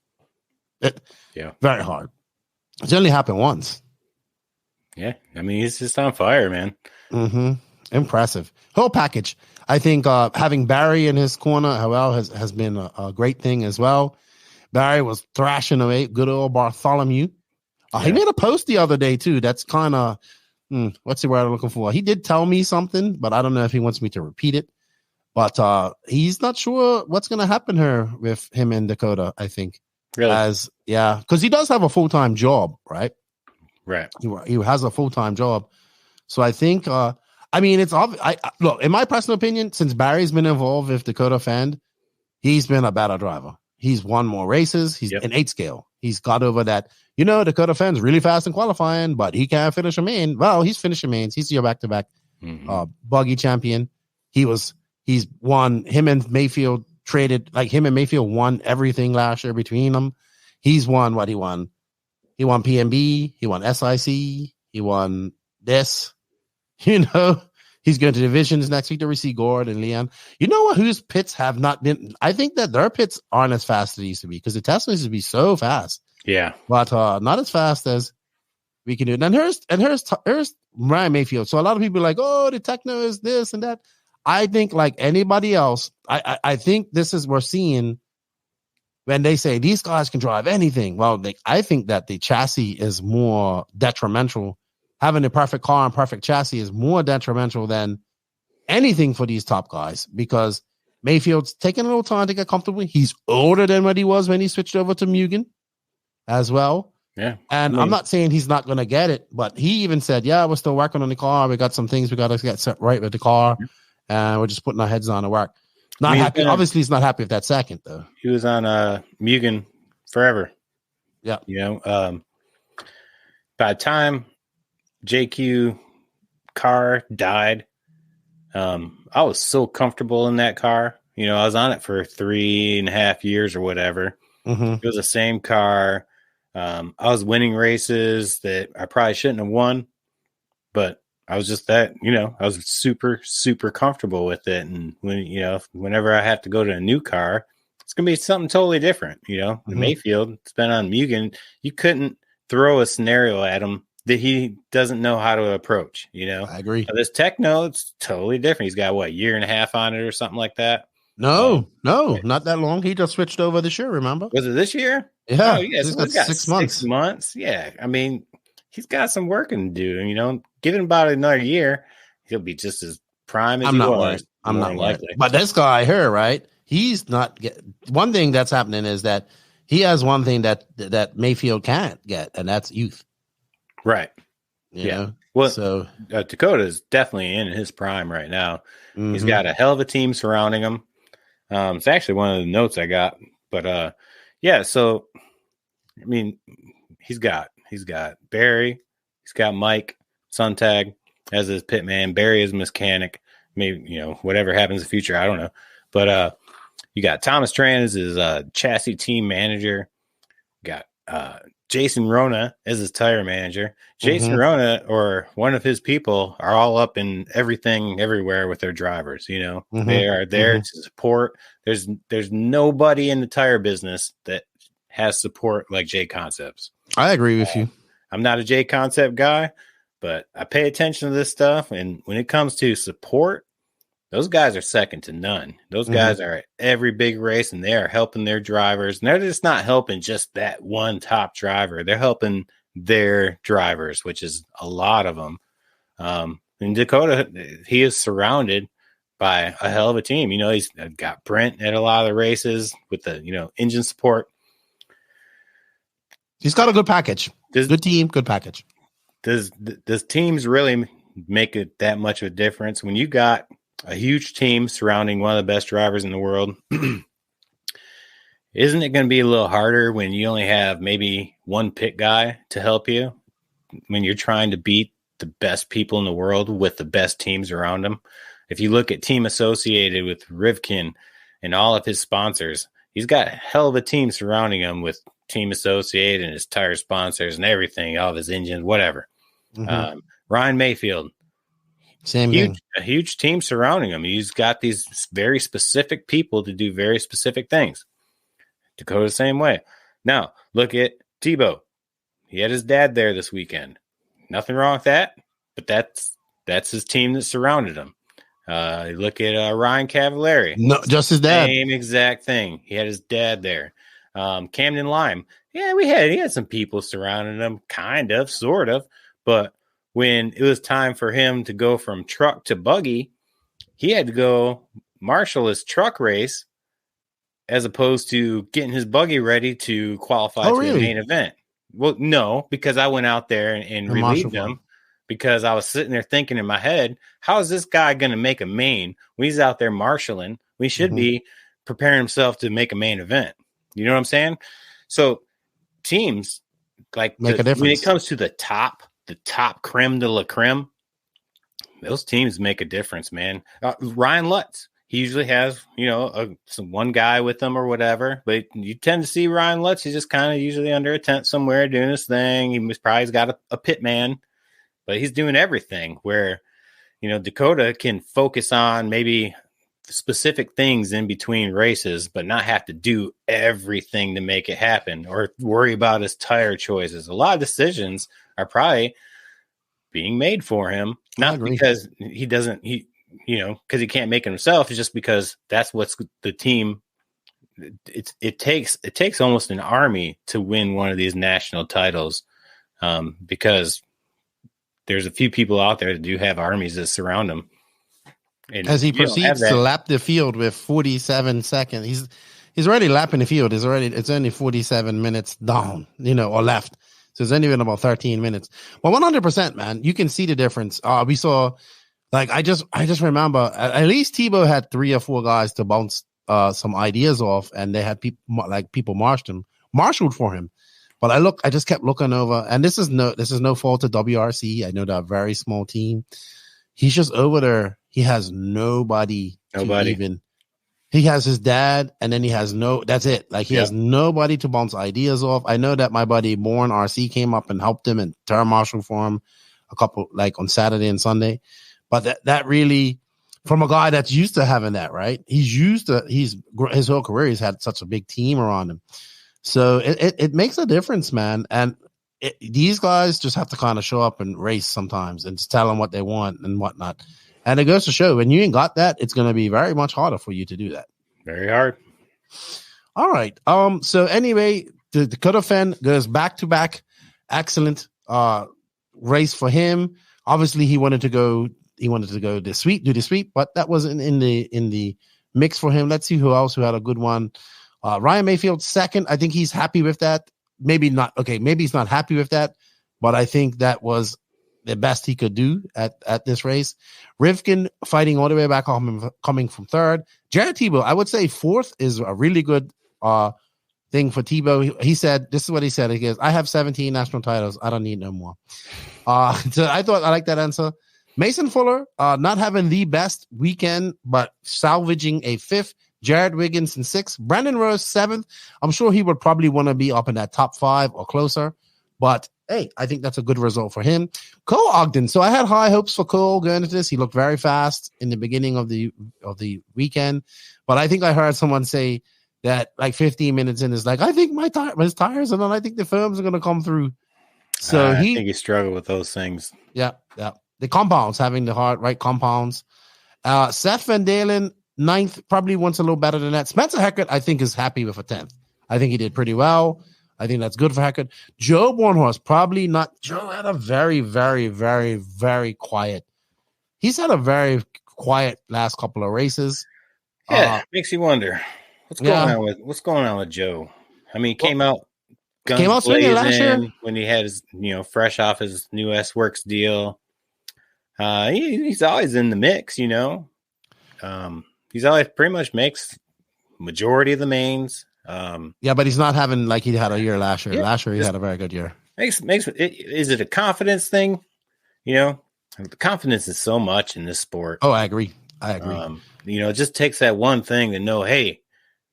Very hard. It's only happened once. Yeah. I mean, he's just on fire, man. Mm-hmm. Impressive. Whole package. I think having Barry in his corner, has been a great thing as well. Barry was thrashing away. Good old Bartholomew. He made a post the other day, too. That's kind of, what's the word I'm looking for? He did tell me something, but I don't know if he wants me to repeat it. But he's not sure what's going to happen here with him in Dakota, I think. Really? Because he does have a full-time job, right? Right. He has a full-time job. So I think, it's obvious. Look, in my personal opinion, since Barry's been involved with Dakota Fenn, he's been a better driver. He's won more races. He's an 8 scale. He's got over that. Dakota Fenn's really fast in qualifying, but he can't finish a main. Well, he's finishing mains. He's your back-to-back buggy champion. He's won. Him and Mayfield won everything last year between them. He's won what he won. He won PMB. He won SIC. He won this. He's going to divisions next week to receive Gord and Leon. You know what? Whose pits have not been? I think that their pits aren't as fast as they used to be because the Tesla used to be so fast. Yeah, but not as fast as we can do it. And here's Ryan Mayfield. So a lot of people are like, oh, the Techno is this and that. I think like anybody else, I think this is we're seeing when they say these guys can drive anything. Well, I think that the chassis is more detrimental. Having a perfect car and perfect chassis is more detrimental than anything for these top guys because Mayfield's taking a little time to get comfortable. He's older than what he was when he switched over to Mugen as well. Yeah. And I'm not saying he's not going to get it, but he even said, yeah, we're still working on the car. We got some things we got to get set right with the car. And we're just putting our heads on to work. Not happy. Obviously, he's not happy with that second, though. He was on Mugen forever. Yeah. By the time JQ car died, I was so comfortable in that car. I was on it for 3.5 years or whatever. Mm-hmm. It was the same car. I was winning races that I probably shouldn't have won, but I was just that, I was super, super comfortable with it. And whenever I have to go to a new car, it's going to be something totally different. Mm-hmm. Mayfield, it's been on Mugen. You couldn't throw a scenario at him that he doesn't know how to approach, I agree. Now, this Techno, it's totally different. He's got a year and a half on it or something like that. No, not that long. He just switched over this year, remember? Was it this year? Yeah. Oh, yeah. He's got 6 months. 6 months. Yeah. I mean, he's got some working to do. Give him about another year, he'll be just as prime as he was. I'm not likely. But this guy here, right? He's not one thing that's happening is that he has one thing that Mayfield can't get, and that's youth. Right. You know? Well, So Dakota is definitely in his prime right now. He's mhm. got a hell of a team surrounding him. It's actually one of the notes I got, but yeah. So I mean, he's got Barry, he's got Mike Sontag as his pit man, Barry is mechanic. Maybe whatever happens in the future, I don't know. But you got Thomas Tran as his chassis team manager. Got Jason Rona as his tire manager. Jason Rona or one of his people are all up in everything everywhere with their drivers. They are there to support. There's nobody in the tire business that has support like J Concepts. I agree with you. I'm not a J Concept guy, but I pay attention to this stuff. And when it comes to support, those guys are second to none. Those guys are at every big race, and they are helping their drivers. And they're just not helping just that one top driver. They're helping their drivers, which is a lot of them. In Dakota, he is surrounded by a hell of a team. He's got Brent at a lot of the races with the, engine support. He's got a good package. Good team, good package. Does teams really make it that much of a difference when you got a huge team surrounding one of the best drivers in the world? Isn't it going to be a little harder when you only have maybe one pit guy to help you when you're trying to beat the best people in the world with the best teams around them? If you look at Team Associated with Rivkin and all of his sponsors, he's got a hell of a team surrounding him with Team Associated and his tire sponsors and everything, all of his engines, whatever. Ryan Mayfield, same thing. A huge team surrounding him. He's got these very specific people to do very specific things. Dakota, same way. Now, look at Tebow. He had his dad there this weekend. Nothing wrong with that, but that's his team that surrounded him. Look at Ryan Cavallari. No, just his dad. Same exact thing. He had his dad there. Camden Lime. Yeah, he had some people surrounding him, kind of, sort of. But when it was time for him to go from truck to buggy, he had to go marshal his truck race as opposed to getting his buggy ready to qualify to the main event. Well, no, because I went out there and relieved him because I was sitting there thinking in my head, how is this guy going to make a main when he's out there marshaling? We should be preparing himself to make a main event. You know what I'm saying? So teams like make a difference. When it comes to the top creme de la creme, those teams make a difference, man. Ryan Lutz, he usually has, some one guy with him or whatever, but you tend to see Ryan Lutz. He's just kind of usually under a tent somewhere doing his thing. He's probably got a pit man, but he's doing everything where, Dakota can focus on maybe specific things in between races, but not have to do everything to make it happen or worry about his tire choices. A lot of decisions are probably being made for him, not because because he can't make it himself. It's just because that's what's the team. It takes almost an army to win one of these national titles, because there's a few people out there that do have armies that surround them. And as he proceeds to lap the field with 47 seconds, he's already lapping the field. It's only 47 minutes down, or left. So it's only been about 13 minutes. Well, 100%, man. You can see the difference. We saw, like, I just remember at least Tebow had 3 or 4 guys to bounce some ideas off, and they had people marshaled for him. But I just kept looking over, and this is no fault of WRC. I know they're a very small team. He's just over there. He has nobody. He has his dad, and then he has that's it. Like, he has nobody to bounce ideas off. I know that my buddy Born RC came up and helped him and terra marshal for him a couple, like on Saturday and Sunday. But that really, from a guy that's used to having that, right? His whole career, he's had such a big team around him. So it makes a difference, man. And these guys just have to kind of show up and race sometimes and just tell them what they want and whatnot. And it goes to show, when you ain't got that, it's going to be very much harder for you to do that. Very hard. All right. So anyway, the Dakota Fen goes back-to-back. Excellent race for him. Obviously, he wanted to go do the sweep, but that wasn't in the mix for him. Let's see who else who had a good one. Ryan Mayfield second. I think he's happy with that. Maybe not. Okay, maybe he's not happy with that, but I think that was the best he could do at this race. Rivkin fighting all the way back home, coming from third. Jared Tebow, I would say fourth is a really good thing for Tebow. He said, this is what he said. He goes, I have 17 national titles. I don't need no more. So I like that answer. Mason Fuller, not having the best weekend, but salvaging a fifth. Jared Wiggins in sixth. Brandon Rose, seventh. I'm sure he would probably want to be up in that top 5 or closer. But, hey, I think that's a good result for him. Cole Ogden. So I had high hopes for Cole going into this. He looked very fast in the beginning of the weekend. But I think I heard someone say that like 15 minutes in is like, I think my tires, and then I think the firms are going to come through. So I think he struggled with those things. Yeah. The compounds, having the right compounds. Seth Van Dalen, 9th, probably wants a little better than that. Spencer Heckert, I think, is happy with a 10th. I think he did pretty well. I think that's good for Heckert. Joe Bornhorst, probably not. Joe had a very, very, very, very quiet. He's had a very quiet last couple of races. Yeah, makes you wonder what's going on with Joe. I mean, he came out swinging last year when he had his, fresh off his new S Works deal. He's always in the mix, He's always pretty much makes majority of the mains. But he's not having like he had a year last year. Last year he had a very good year. Is it a confidence thing? The confidence is so much in this sport. Oh, I agree. It just takes that one thing to know, hey,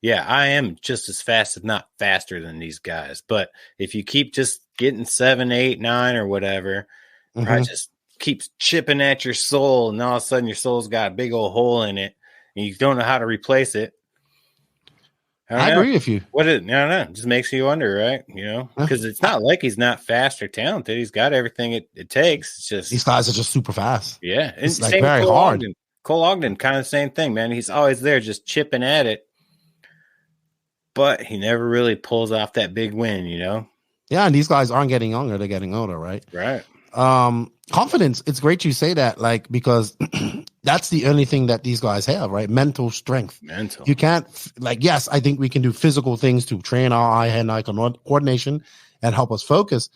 yeah, I am just as fast, if not faster than these guys. But if you keep just getting 7, 8, 9 or whatever, I just keeps chipping at your soul, and all of a sudden your soul's got a big old hole in it, and you don't know how to replace it. I agree with you. I don't know. It just makes you wonder, right? Because it's not like he's not fast or talented. He's got everything it takes. It's just these guys are just super fast. Yeah, and it's like very hard. Cole Ogden, kind of the same thing, man. He's always there, just chipping at it, but he never really pulls off that big win. Yeah, and these guys aren't getting younger; they're getting older, right? Right. Confidence. It's great you say that, like, because that's the only thing that these guys have, right? Mental strength. You can't, yes, I think we can do physical things to train our hand-eye coordination and help us focus,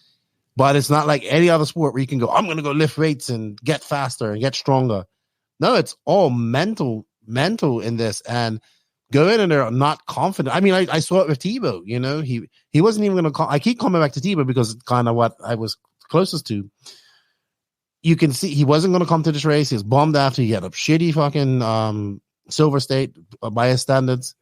but it's not like any other sport where you can go, I'm going to go lift weights and get faster and get stronger. No, it's all mental in this, and go in and they're not confident. I mean, I saw it with Tebow, he wasn't even going to call. I keep coming back to Tebow because it's kind of what I was closest to. You can see he wasn't going to come to this race. He was bummed after he had a shitty fucking Silver State by his standards.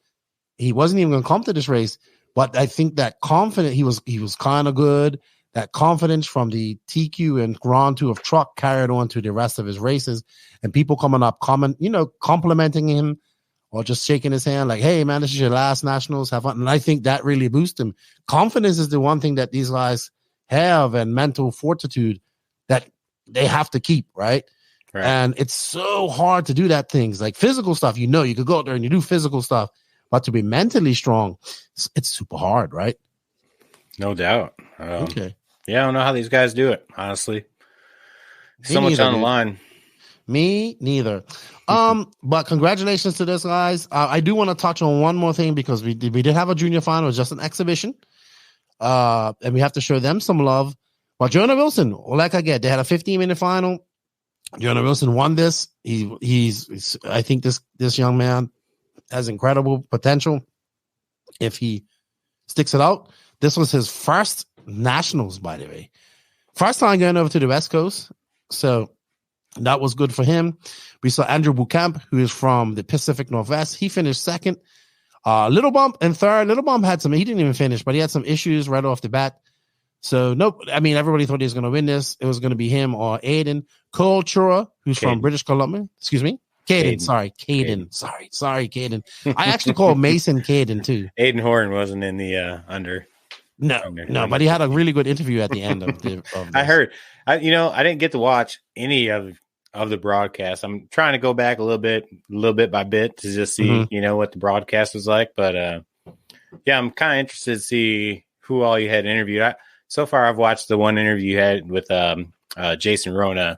He wasn't even going to come to this race. But I think that confident, he was kind of good. That confidence from the TQ and Grand Tour of Truck carried on to the rest of his races, and people coming up, complimenting him or just shaking his hand like, "Hey man, this is your last nationals. Have fun." And I think that really boosts him. Confidence is the one thing that these guys have, and mental fortitude that they have to keep, right? And it's so hard to do that things like physical stuff. You could go out there and you do physical stuff, but to be mentally strong, it's super hard, right? No doubt. Okay. Yeah, I don't know how these guys do it, honestly. So much on the line. Me neither. But congratulations to this, guys. I do want to touch on one more thing because we did have a junior final. It was just an exhibition. And we have to show them some love. But Jonah Wilson, like I get, they had a 15-minute final. Jonah Wilson won this. I think this young man has incredible potential if he sticks it out. This was his first nationals, by the way. First time going over to the West Coast. So that was good for him. We saw Andrew Bucamp, who is from the Pacific Northwest. He finished second. Little Bump in third. Little Bump he didn't even finish, but he had some issues right off the bat. So, nope. I mean, everybody thought he was going to win this. It was going to be him or Aiden. Cole Chura, who's from British Columbia. Excuse me. Caden. Sorry, Caden. Sorry, Caden. I actually called Mason Caden, too. Aiden Horn wasn't in the under. No, but he had a really good interview at the end of this. I heard. I didn't get to watch any of the broadcast. I'm trying to go back a little bit by bit to just see, what the broadcast was like. But, yeah, I'm kind of interested to see who all you had interviewed. So far, I've watched the one interview you had with Jason Rona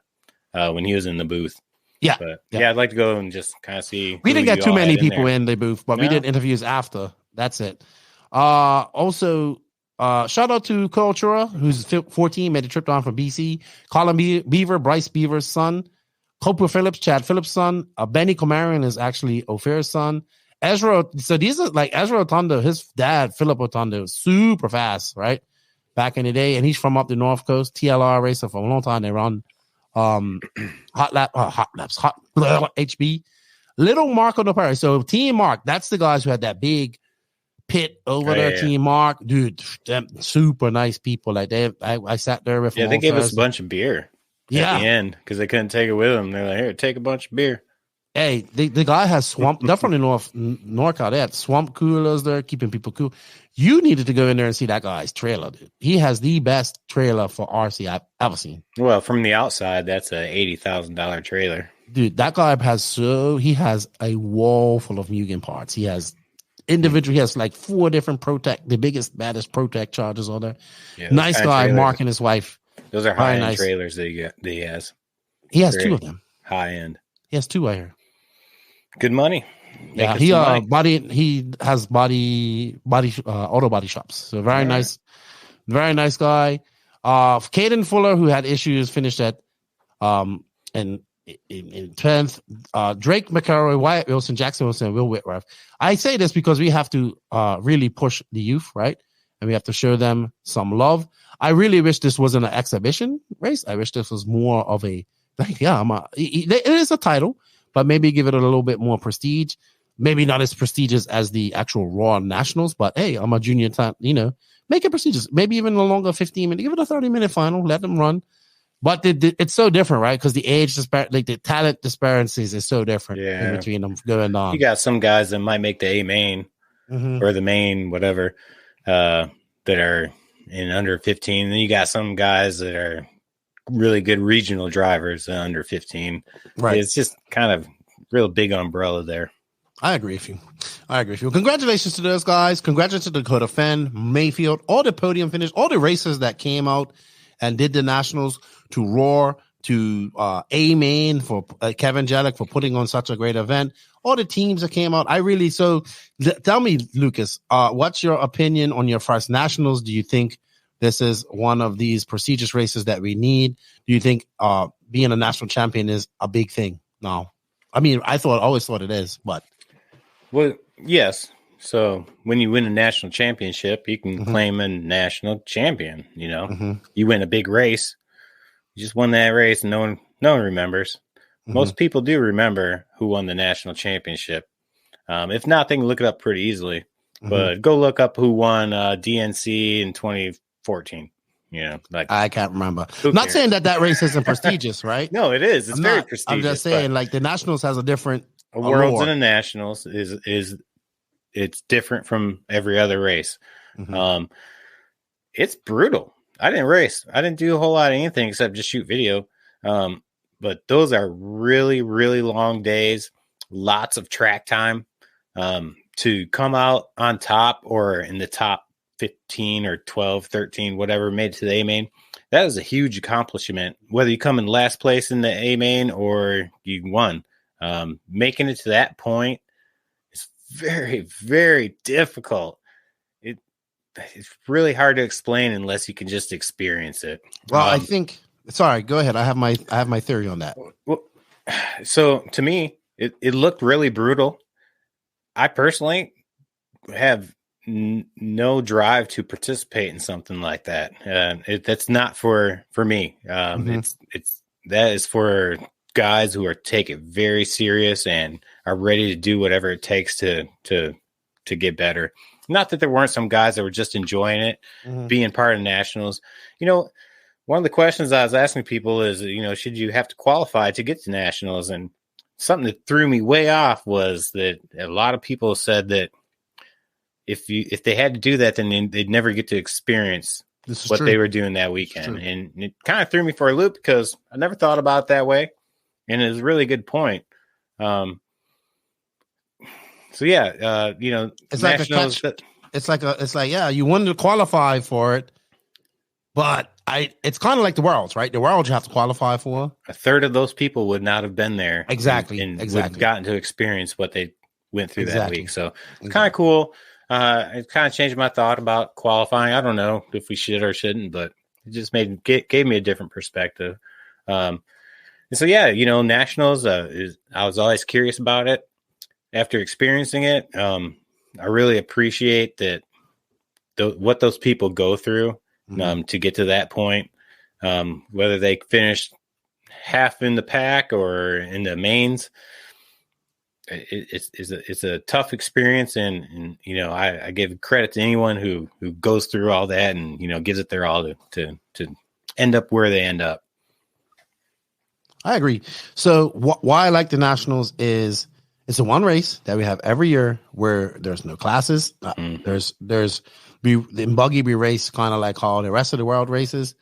when he was in the booth. Yeah. But, yeah, I'd like to go and just kind of see. We didn't get too many people in the booth, but we did interviews after. That's it. Also, Shout out to Cultura, who's 14, made a trip down from BC. Colin Beaver, Bryce Beaver's son. Cooper Phillips, Chad Phillips' son. Benny Comarion is actually Ophir's son. Ezra, so these are like Ezra Otondo, his dad, Philip Otondo, super fast, right? Back in the day, and he's from up the North Coast, TLR racer for a long time. They run HB. Little Mark on the Prairie. So Team Mark, that's the guys who had that big pit over there. Yeah. Team Mark, dude, them super nice people. Like I sat there with. Yeah, they gave us a bunch of beer. At the end, because they couldn't take it with them. They're like, "Here, take a bunch of beer." Hey, the guy has swamp. They're from the NorCal. They had swamp coolers there, keeping people cool. You needed to go in there and see that guy's trailer, dude. He has the best trailer for RC I've ever seen. Well, from the outside, that's a $80,000 trailer, dude. That guy he has a wall full of Mugen parts. He has individual. He has like 4 different the biggest, baddest Protect chargers on there. Yeah, nice guy, Mark and his wife. Those are high-end trailers that he has. He has 2 of them. High-end. He has 2 right here. Good money. Yeah, he has auto body shops. So very nice guy. Caden Fuller, who had issues, finished at in 10th. Drake McElroy, Wyatt Wilson, Jackson Wilson, and Will Whitworth. I say this because we have to really push the youth, right? And we have to show them some love. I really wish this wasn't an exhibition race. I wish this was more of a it is a title, but maybe give it a little bit more prestige. Maybe not as prestigious as the actual Raw Nationals, but hey, I'm a junior time, make it prestigious. Maybe even a longer 15-minute, give it a 30-minute final, let them run. But it's so different, right? Because the age disparity, like the talent disparities is so different in between them going on. You got some guys that might make the A main or the main, whatever, that are in under 15. And then you got some guys that are really good regional drivers under 15. Right. It's just kind of real big umbrella there. I agree with you. Congratulations to those guys. Congratulations to Dakota Fenn, Mayfield, all the podium finish, all the racers that came out and did the nationals, to Roar, to A-Main, for Kevin Jellick for putting on such a great event. All the teams that came out. Tell me, Lucas, what's your opinion on your first nationals? Do you think this is one of these prestigious races that we need? Do you think being a national champion is a big thing now? I mean, always thought it is, but. Well, yes. So when you win a national championship, you can claim a national champion. You win a big race. You just won that race, and no one remembers. Most people do remember who won the national championship. If not, they can look it up pretty easily. But go look up who won DNC in 2014. I can't remember. Not saying that race isn't prestigious, right? No, it is. It's very prestigious. I'm just saying, like, the nationals has a different Worlds and the nationals is it's different from every other race. It's brutal. I didn't race. I didn't do a whole lot of anything except just shoot video. But those are really, really long days. Lots of track time. To come out on top or in the top 15 or 12, 13, whatever, made to the A-Main, that is a huge accomplishment. Whether you come in last place in the A-Main or you won. Making it to that point is very, very difficult. It's really hard to explain unless you can just experience it. Well, I think. Sorry, go ahead. I have my theory on that. Well, so to me, it looked really brutal. I personally have no drive to participate in something like that. That's not for me. That is for guys who take it very serious and are ready to do whatever it takes to get better. Not that there weren't some guys that were just enjoying it, being part of nationals. One of the questions I was asking people is, should you have to qualify to get to nationals? And something that threw me way off was that a lot of people said that if they had to do that, then they'd never get to experience what they were doing that weekend. And it kind of threw me for a loop because I never thought about it that way. And it was a really good point. So yeah, it's like a catch. It's like you wanted to qualify for it, but it's kind of like the Worlds, right? The Worlds you have to qualify for. A third of those people would not have been there. Exactly. And would have gotten to experience what they went through that week. So it's kind of cool. It kind of changed my thought about qualifying. I don't know if we should or shouldn't, but it just gave me a different perspective. And so, yeah, nationals, I was always curious about it. After experiencing it, I really appreciate that what those people go through to get to that point, whether they finish half in the pack or in the mains. It's a tough experience, and I give credit to anyone who goes through all that and gives it their all to end up where they end up. I agree. So why I like the nationals is it's a one race that we have every year where there's no classes. There's in buggy we race kind of like how the rest of the world races,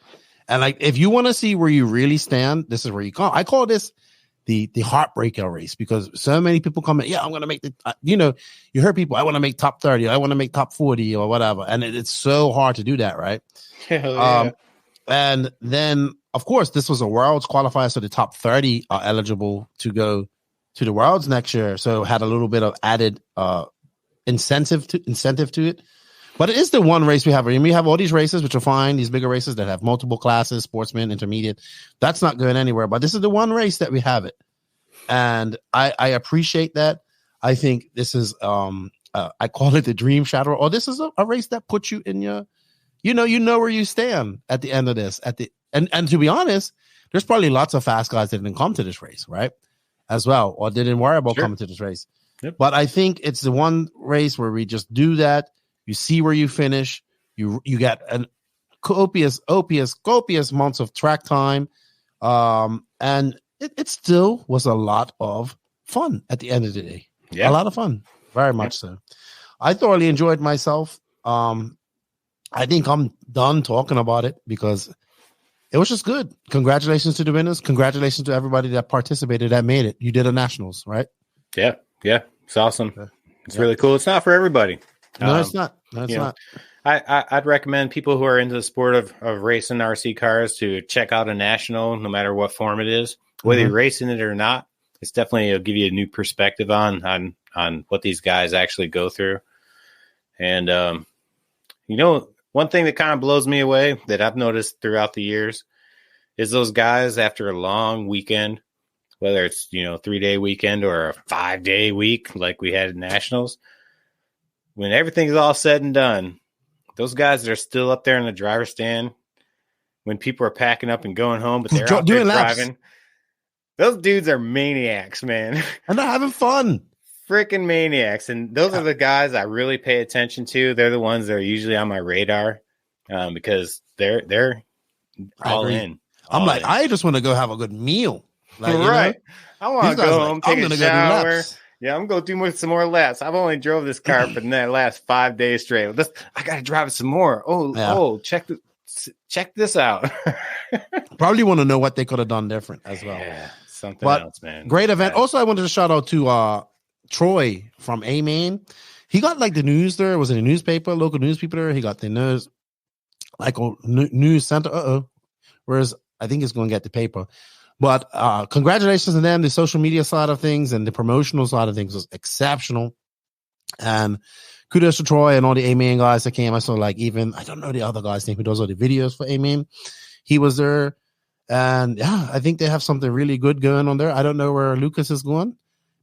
and like if you want to see where you really stand, this is where you come. I call this the heartbreaker race because so many people come in. Yeah, I'm gonna make the. You hear people. I want to make top 30. I want to make top 40 or whatever, and it's so hard to do that, right? Yeah. And then of course this was a world's qualifier, so the top 30 are eligible to go to the worlds next year, so had a little bit of added incentive to it. But it is the one race we have. I mean, we have all these races, which are fine, these bigger races that have multiple classes, sportsman, intermediate. That's not going anywhere. But this is the one race that we have it. And I appreciate that. I think this is, I call it the dream shadow, or this is a race that puts you in your, you know where you stand at the end of this. And to be honest, there's probably lots of fast guys that didn't come to this race, right? As well, or didn't worry about coming to this race. Yep. But I think it's the one race where we just do that. You see where you finish. You get an copious amounts of track time, and it still was a lot of fun at the end of the day. Yeah, a lot of fun, very much so. I thoroughly enjoyed myself. I think I'm done talking about it because it was just good. Congratulations to the winners. Congratulations to everybody that participated, that made it. You did a nationals, right? Yeah. It's awesome. It's really cool. It's not for everybody. No, it's not. No, it's not. I'd recommend people who are into the sport of racing RC cars to check out a national, no matter what form it is. Whether you're racing it or not, it's definitely will give you a new perspective on what these guys actually go through. And one thing that kind of blows me away that I've noticed throughout the years is those guys after a long weekend, whether it's 3-day weekend or a 5-day week like we had at nationals. When everything's all said and done, those guys that are still up there in the driver's stand, when people are packing up and going home, but they're out there driving, those dudes are maniacs, man. And they're having fun. Freaking maniacs. And those are the guys I really pay attention to. They're the ones that are usually on my radar because they're all in. I just want to go have a good meal. Right. I want to go home, take a shower. Yeah, I'm going to do some more laps. I've only drove this car for that last 5 days straight. I got to drive it some more. Check this out. Probably want to know what they could have done different as well. Yeah, something else, man. Great event. Also, I wanted to shout out to Troy from A-Main. He got like the news there. It was in a newspaper, local newspaper there. He got the news, like a news center. Whereas I think it's going to get the paper. But congratulations to them. The social media side of things and the promotional side of things was exceptional. And kudos to Troy and all the A-Main guys that came. I saw I don't know the other guy's name who does all the videos for A-Main. He was there. And yeah, I think they have something really good going on there. I don't know where Lucas is going.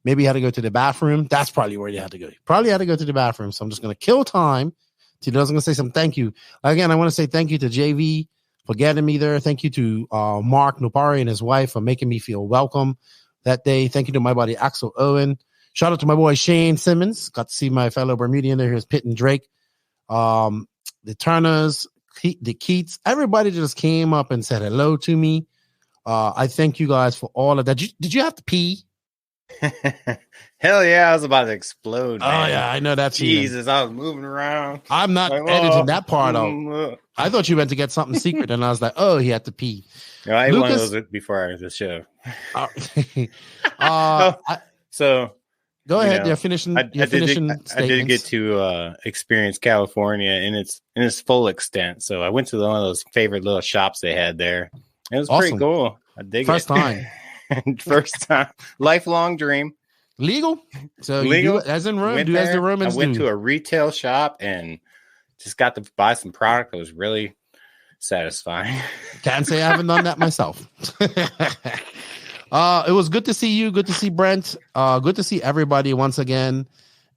Maybe he had to go to the bathroom. That's probably where he had to go. He probably had to go to the bathroom. So I'm just going to kill time. I was going to say some thank you. Again, I want to say thank you to JV for getting me there. Thank you to Mark Nopari and his wife for making me feel welcome that day. Thank you to my buddy Axel Owen. Shout out to my boy Shane Simmons. Got to see my fellow Bermudian there. Here's Pitt and Drake. The Turners, the Keats. Everybody just came up and said hello to me. I thank you guys for all of that. Did you have to pee? Hell yeah, I was about to explode. Man. Oh yeah, I know that. Jesus, I was moving around. I'm not editing that part out. I thought you went to get something secret, and I was like, "Oh, he had to pee." No, I ate one of those before the show. So go ahead. You're finishing. I did get to experience California in its full extent. So I went to one of those favorite little shops they had there. It was awesome. Pretty cool. I dig it. First time. Lifelong dream. Legal. So Legal. you do as in Rome, Went do as there. the Romans I went do. to a retail shop and just got to buy some product that was really satisfying. Can't say I haven't done that myself. It was good to see you. Good to see Brent. Good to see everybody once again.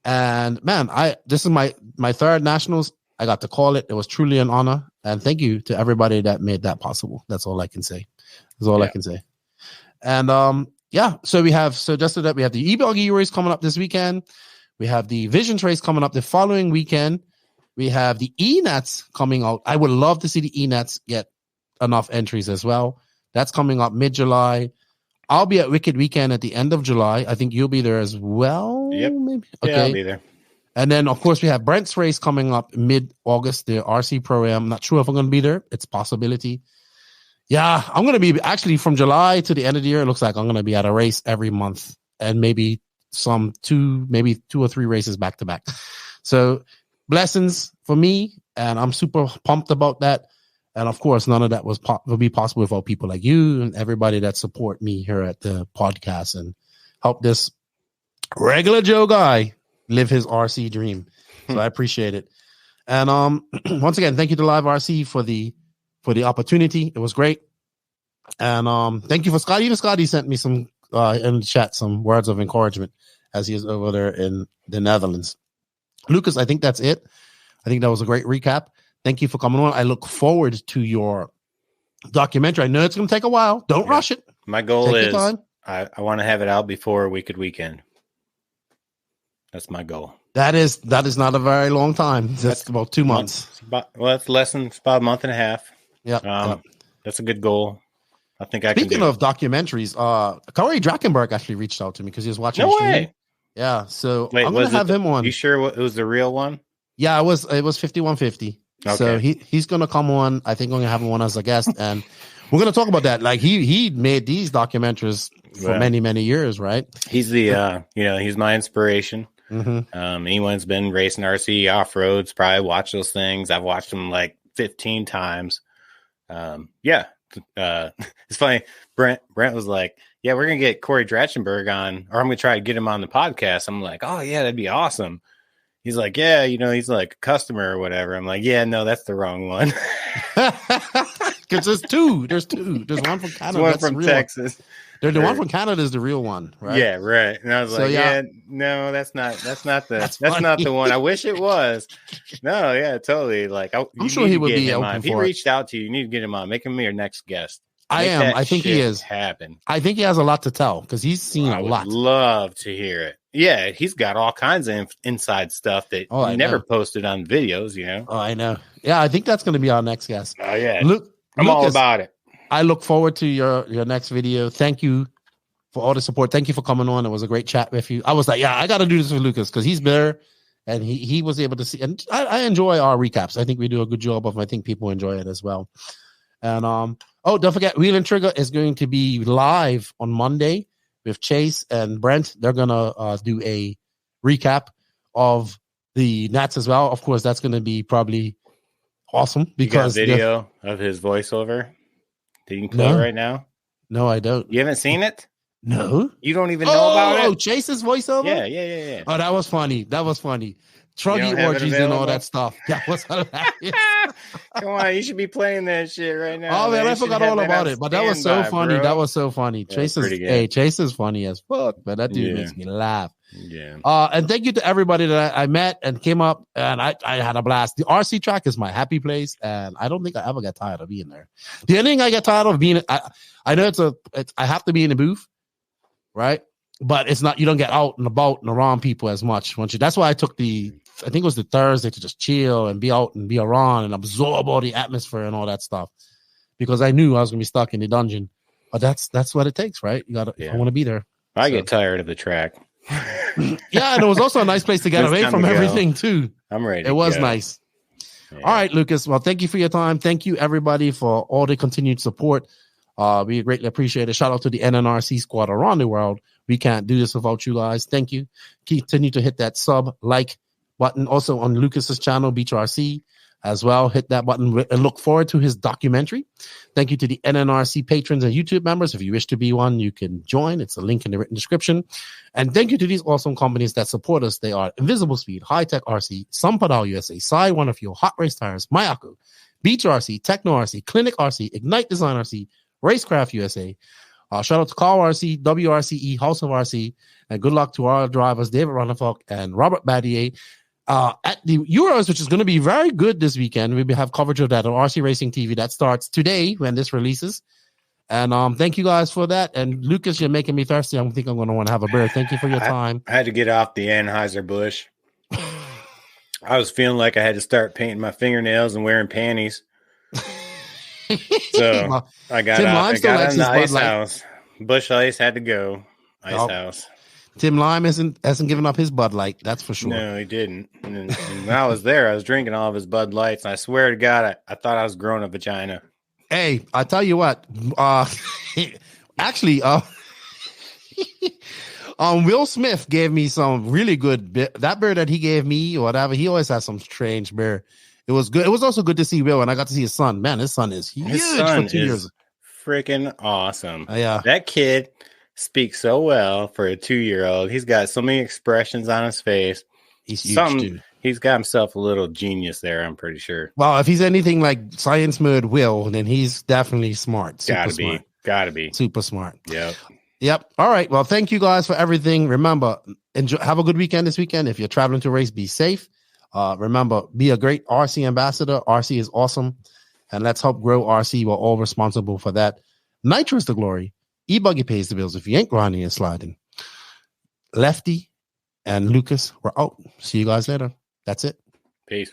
And man, this is my third nationals. I got to call it. It was truly an honor. And thank you to everybody that made that possible. That's all I can say. That's all I can say. And so just so that we have the e-buggy race coming up this weekend. We have the Visions race coming up the following weekend. We have the E-Nats coming out. I would love to see the E-Nats get enough entries as well. That's coming up mid-July. I'll be at Wicked Weekend at the end of July. I think you'll be there as well. Yep. Maybe. Okay. Yeah, I'll be there. And then, of course, we have Brent's race coming up mid-August, the RC Pro-Am. I'm not sure if I'm going to be there. It's a possibility. Yeah, I'm going to be actually from July to the end of the year. It looks like I'm going to be at a race every month and maybe two or three races back to back. So blessings for me, and I'm super pumped about that. And of course, none of that would be possible without people like you and everybody that support me here at the podcast and help this regular Joe guy live his RC dream. So I appreciate it. And once again, thank you to Live RC for the opportunity. It was great. And thank you for Scotty. Even Scotty sent me some in the chat some words of encouragement as he is over there in the Netherlands. Lucas, I think that's it. I think that was a great recap. Thank you for coming on. I look forward to your documentary. I know it's going to take a while. Don't rush it. My goal Take is your time. I want to have it out before Wicked Weekend. That's my goal. That is not a very long time. That's about 2 months. It's about a month and a half. Yeah. That's a good goal. I think I Speaking can do of documentaries, Corey Drakenberg actually reached out to me because he was watching. No the stream. way. Yeah. So Wait, I'm going to have him on. You sure it was the real one? Yeah, it was 5150. Okay. So he's going to come on. I think I'm going to have him on as a guest, and we're going to talk about that. Like he made these documentaries for many, many years, right? He's the he's my inspiration. Mm-hmm. Anyone's been racing RC off-roads probably watch those things. I've watched them like 15 times. It's funny. Brent was like, yeah, we're going to get Corey Dratchenberg on, or I'm going to try to get him on the podcast. I'm like, oh yeah, that'd be awesome. He's like, yeah, he's like a customer or whatever. I'm like, yeah, no, that's the wrong one. Because there's two. There's one from Canada. One from Texas. The one from Canada is the real one, right? Yeah, right. And I was no, that's not the one. I wish it was. No, yeah, totally. Like, I'm sure he would be open on. If he reached out to you, you need to get him on. Make him your next guest. I think he is. Happen. I think he has a lot to tell because he's seen a lot. Love to hear it. Yeah, he's got all kinds of inside stuff that he never posted on videos. Oh, I know. Yeah, I think that's going to be our next guest. Oh yeah, I'm all about it. I look forward to your next video. Thank you for all the support. Thank you for coming on. It was a great chat with you. I was like, I got to do this with Lucas because he's there and he was able to see. And I enjoy our recaps. I think we do a good job of. I think people enjoy it as well. And don't forget, Wheel and Trigger is going to be live on Monday with Chase and Brent. They're gonna do a recap of the Nats as well. Of course, that's going to be probably awesome because you got video of his voiceover. That you can play right now? No, I don't. You haven't seen it? No. You don't even know about it? Oh, Chase's voiceover? Yeah. Oh, that was funny. Truggy orgies and all that stuff. That was hilarious. Come on, you should be playing that shit right now. Oh, man, I forgot all about it. But that was so funny. Bro. That was so funny. Chase is funny as fuck, man. That dude makes me laugh. Yeah. And thank you to everybody that I met and came up, and I had a blast. The RC track is my happy place, and I don't think I ever get tired of being there. The only thing I get tired of being, I know I have to be in the booth, right? But it's not, you don't get out and about and around people as much. That's why I took I think it was the Thursday to just chill and be out and be around and absorb all the atmosphere and all that stuff, because I knew I was gonna be stuck in the dungeon. But that's what it takes, right? I want to be there. I get tired of the track. Yeah, and it was also a nice place to get away from everything too. I'm ready. It was nice. Yeah. All right, Lucas. Well, thank you for your time. Thank you, everybody, for all the continued support. We greatly appreciate it. Shout out to the NNRC squad around the world. We can't do this without you guys. Thank you. Continue to hit that like button. Also on Lucas's channel, Beach RC. as well. Hit that button and look forward to his documentary. Thank you to the NNRC patrons and YouTube members. If you wish to be one, you can join. It's a link in the written description. And thank you to these awesome companies that support us. They are Invisible Speed, High Tech RC, Sampadal USA, Side One Fuel, Hot Race Tires, Mayako, Beach RC, Techno RC, Clinic RC, Ignite Design RC, Racecraft USA. Shout out to Carl RC, WRCE, House of RC, and good luck to our drivers, David Ronnefalk and Robert Badier. At the Euros, which is going to be very good this weekend. We have coverage of that on RC Racing TV. That starts today when this releases. And thank you guys for that. And Lucas, you're making me thirsty. I think I'm going to want to have a beer. Thank you for your time. I had to get off the Anheuser-Busch. I was feeling like I had to start painting my fingernails and wearing panties. So Well, I got Tim out. Lime I still got likes in the his Bud ice Light. house. Bush Ice had to go. Ice Oh. house. Tim Lime hasn't given up his Bud Light. That's for sure. No, he didn't. And when I was there, I was drinking all of his Bud Lights, and I swear to God, I thought I was growing a vagina. Hey, I tell you what. Actually, Will Smith gave me some really good beer. That beer that he gave me or whatever, he always has some strange beer. It was good. It was also good to see Will, and I got to see his son. Man, his son is huge His son for 2 years. is freaking awesome. Yeah. That kid speaks so well for a 2-year-old. He's got so many expressions on his face. He's huge, dude. He's got himself a little genius there, I'm pretty sure. Well, if he's anything like Science Nerd Will, then he's definitely smart. Super smart. Gotta be. Super smart. Yep. All right. Well, thank you guys for everything. Remember, have a good weekend this weekend. If you're traveling to race, be safe. Remember, be a great RC ambassador. RC is awesome. And let's help grow RC. We're all responsible for that. Nitro is the glory. E-Buggy pays the bills if you ain't grinding and sliding. Lefty and Lucas, we're out. See you guys later. That's it. Peace.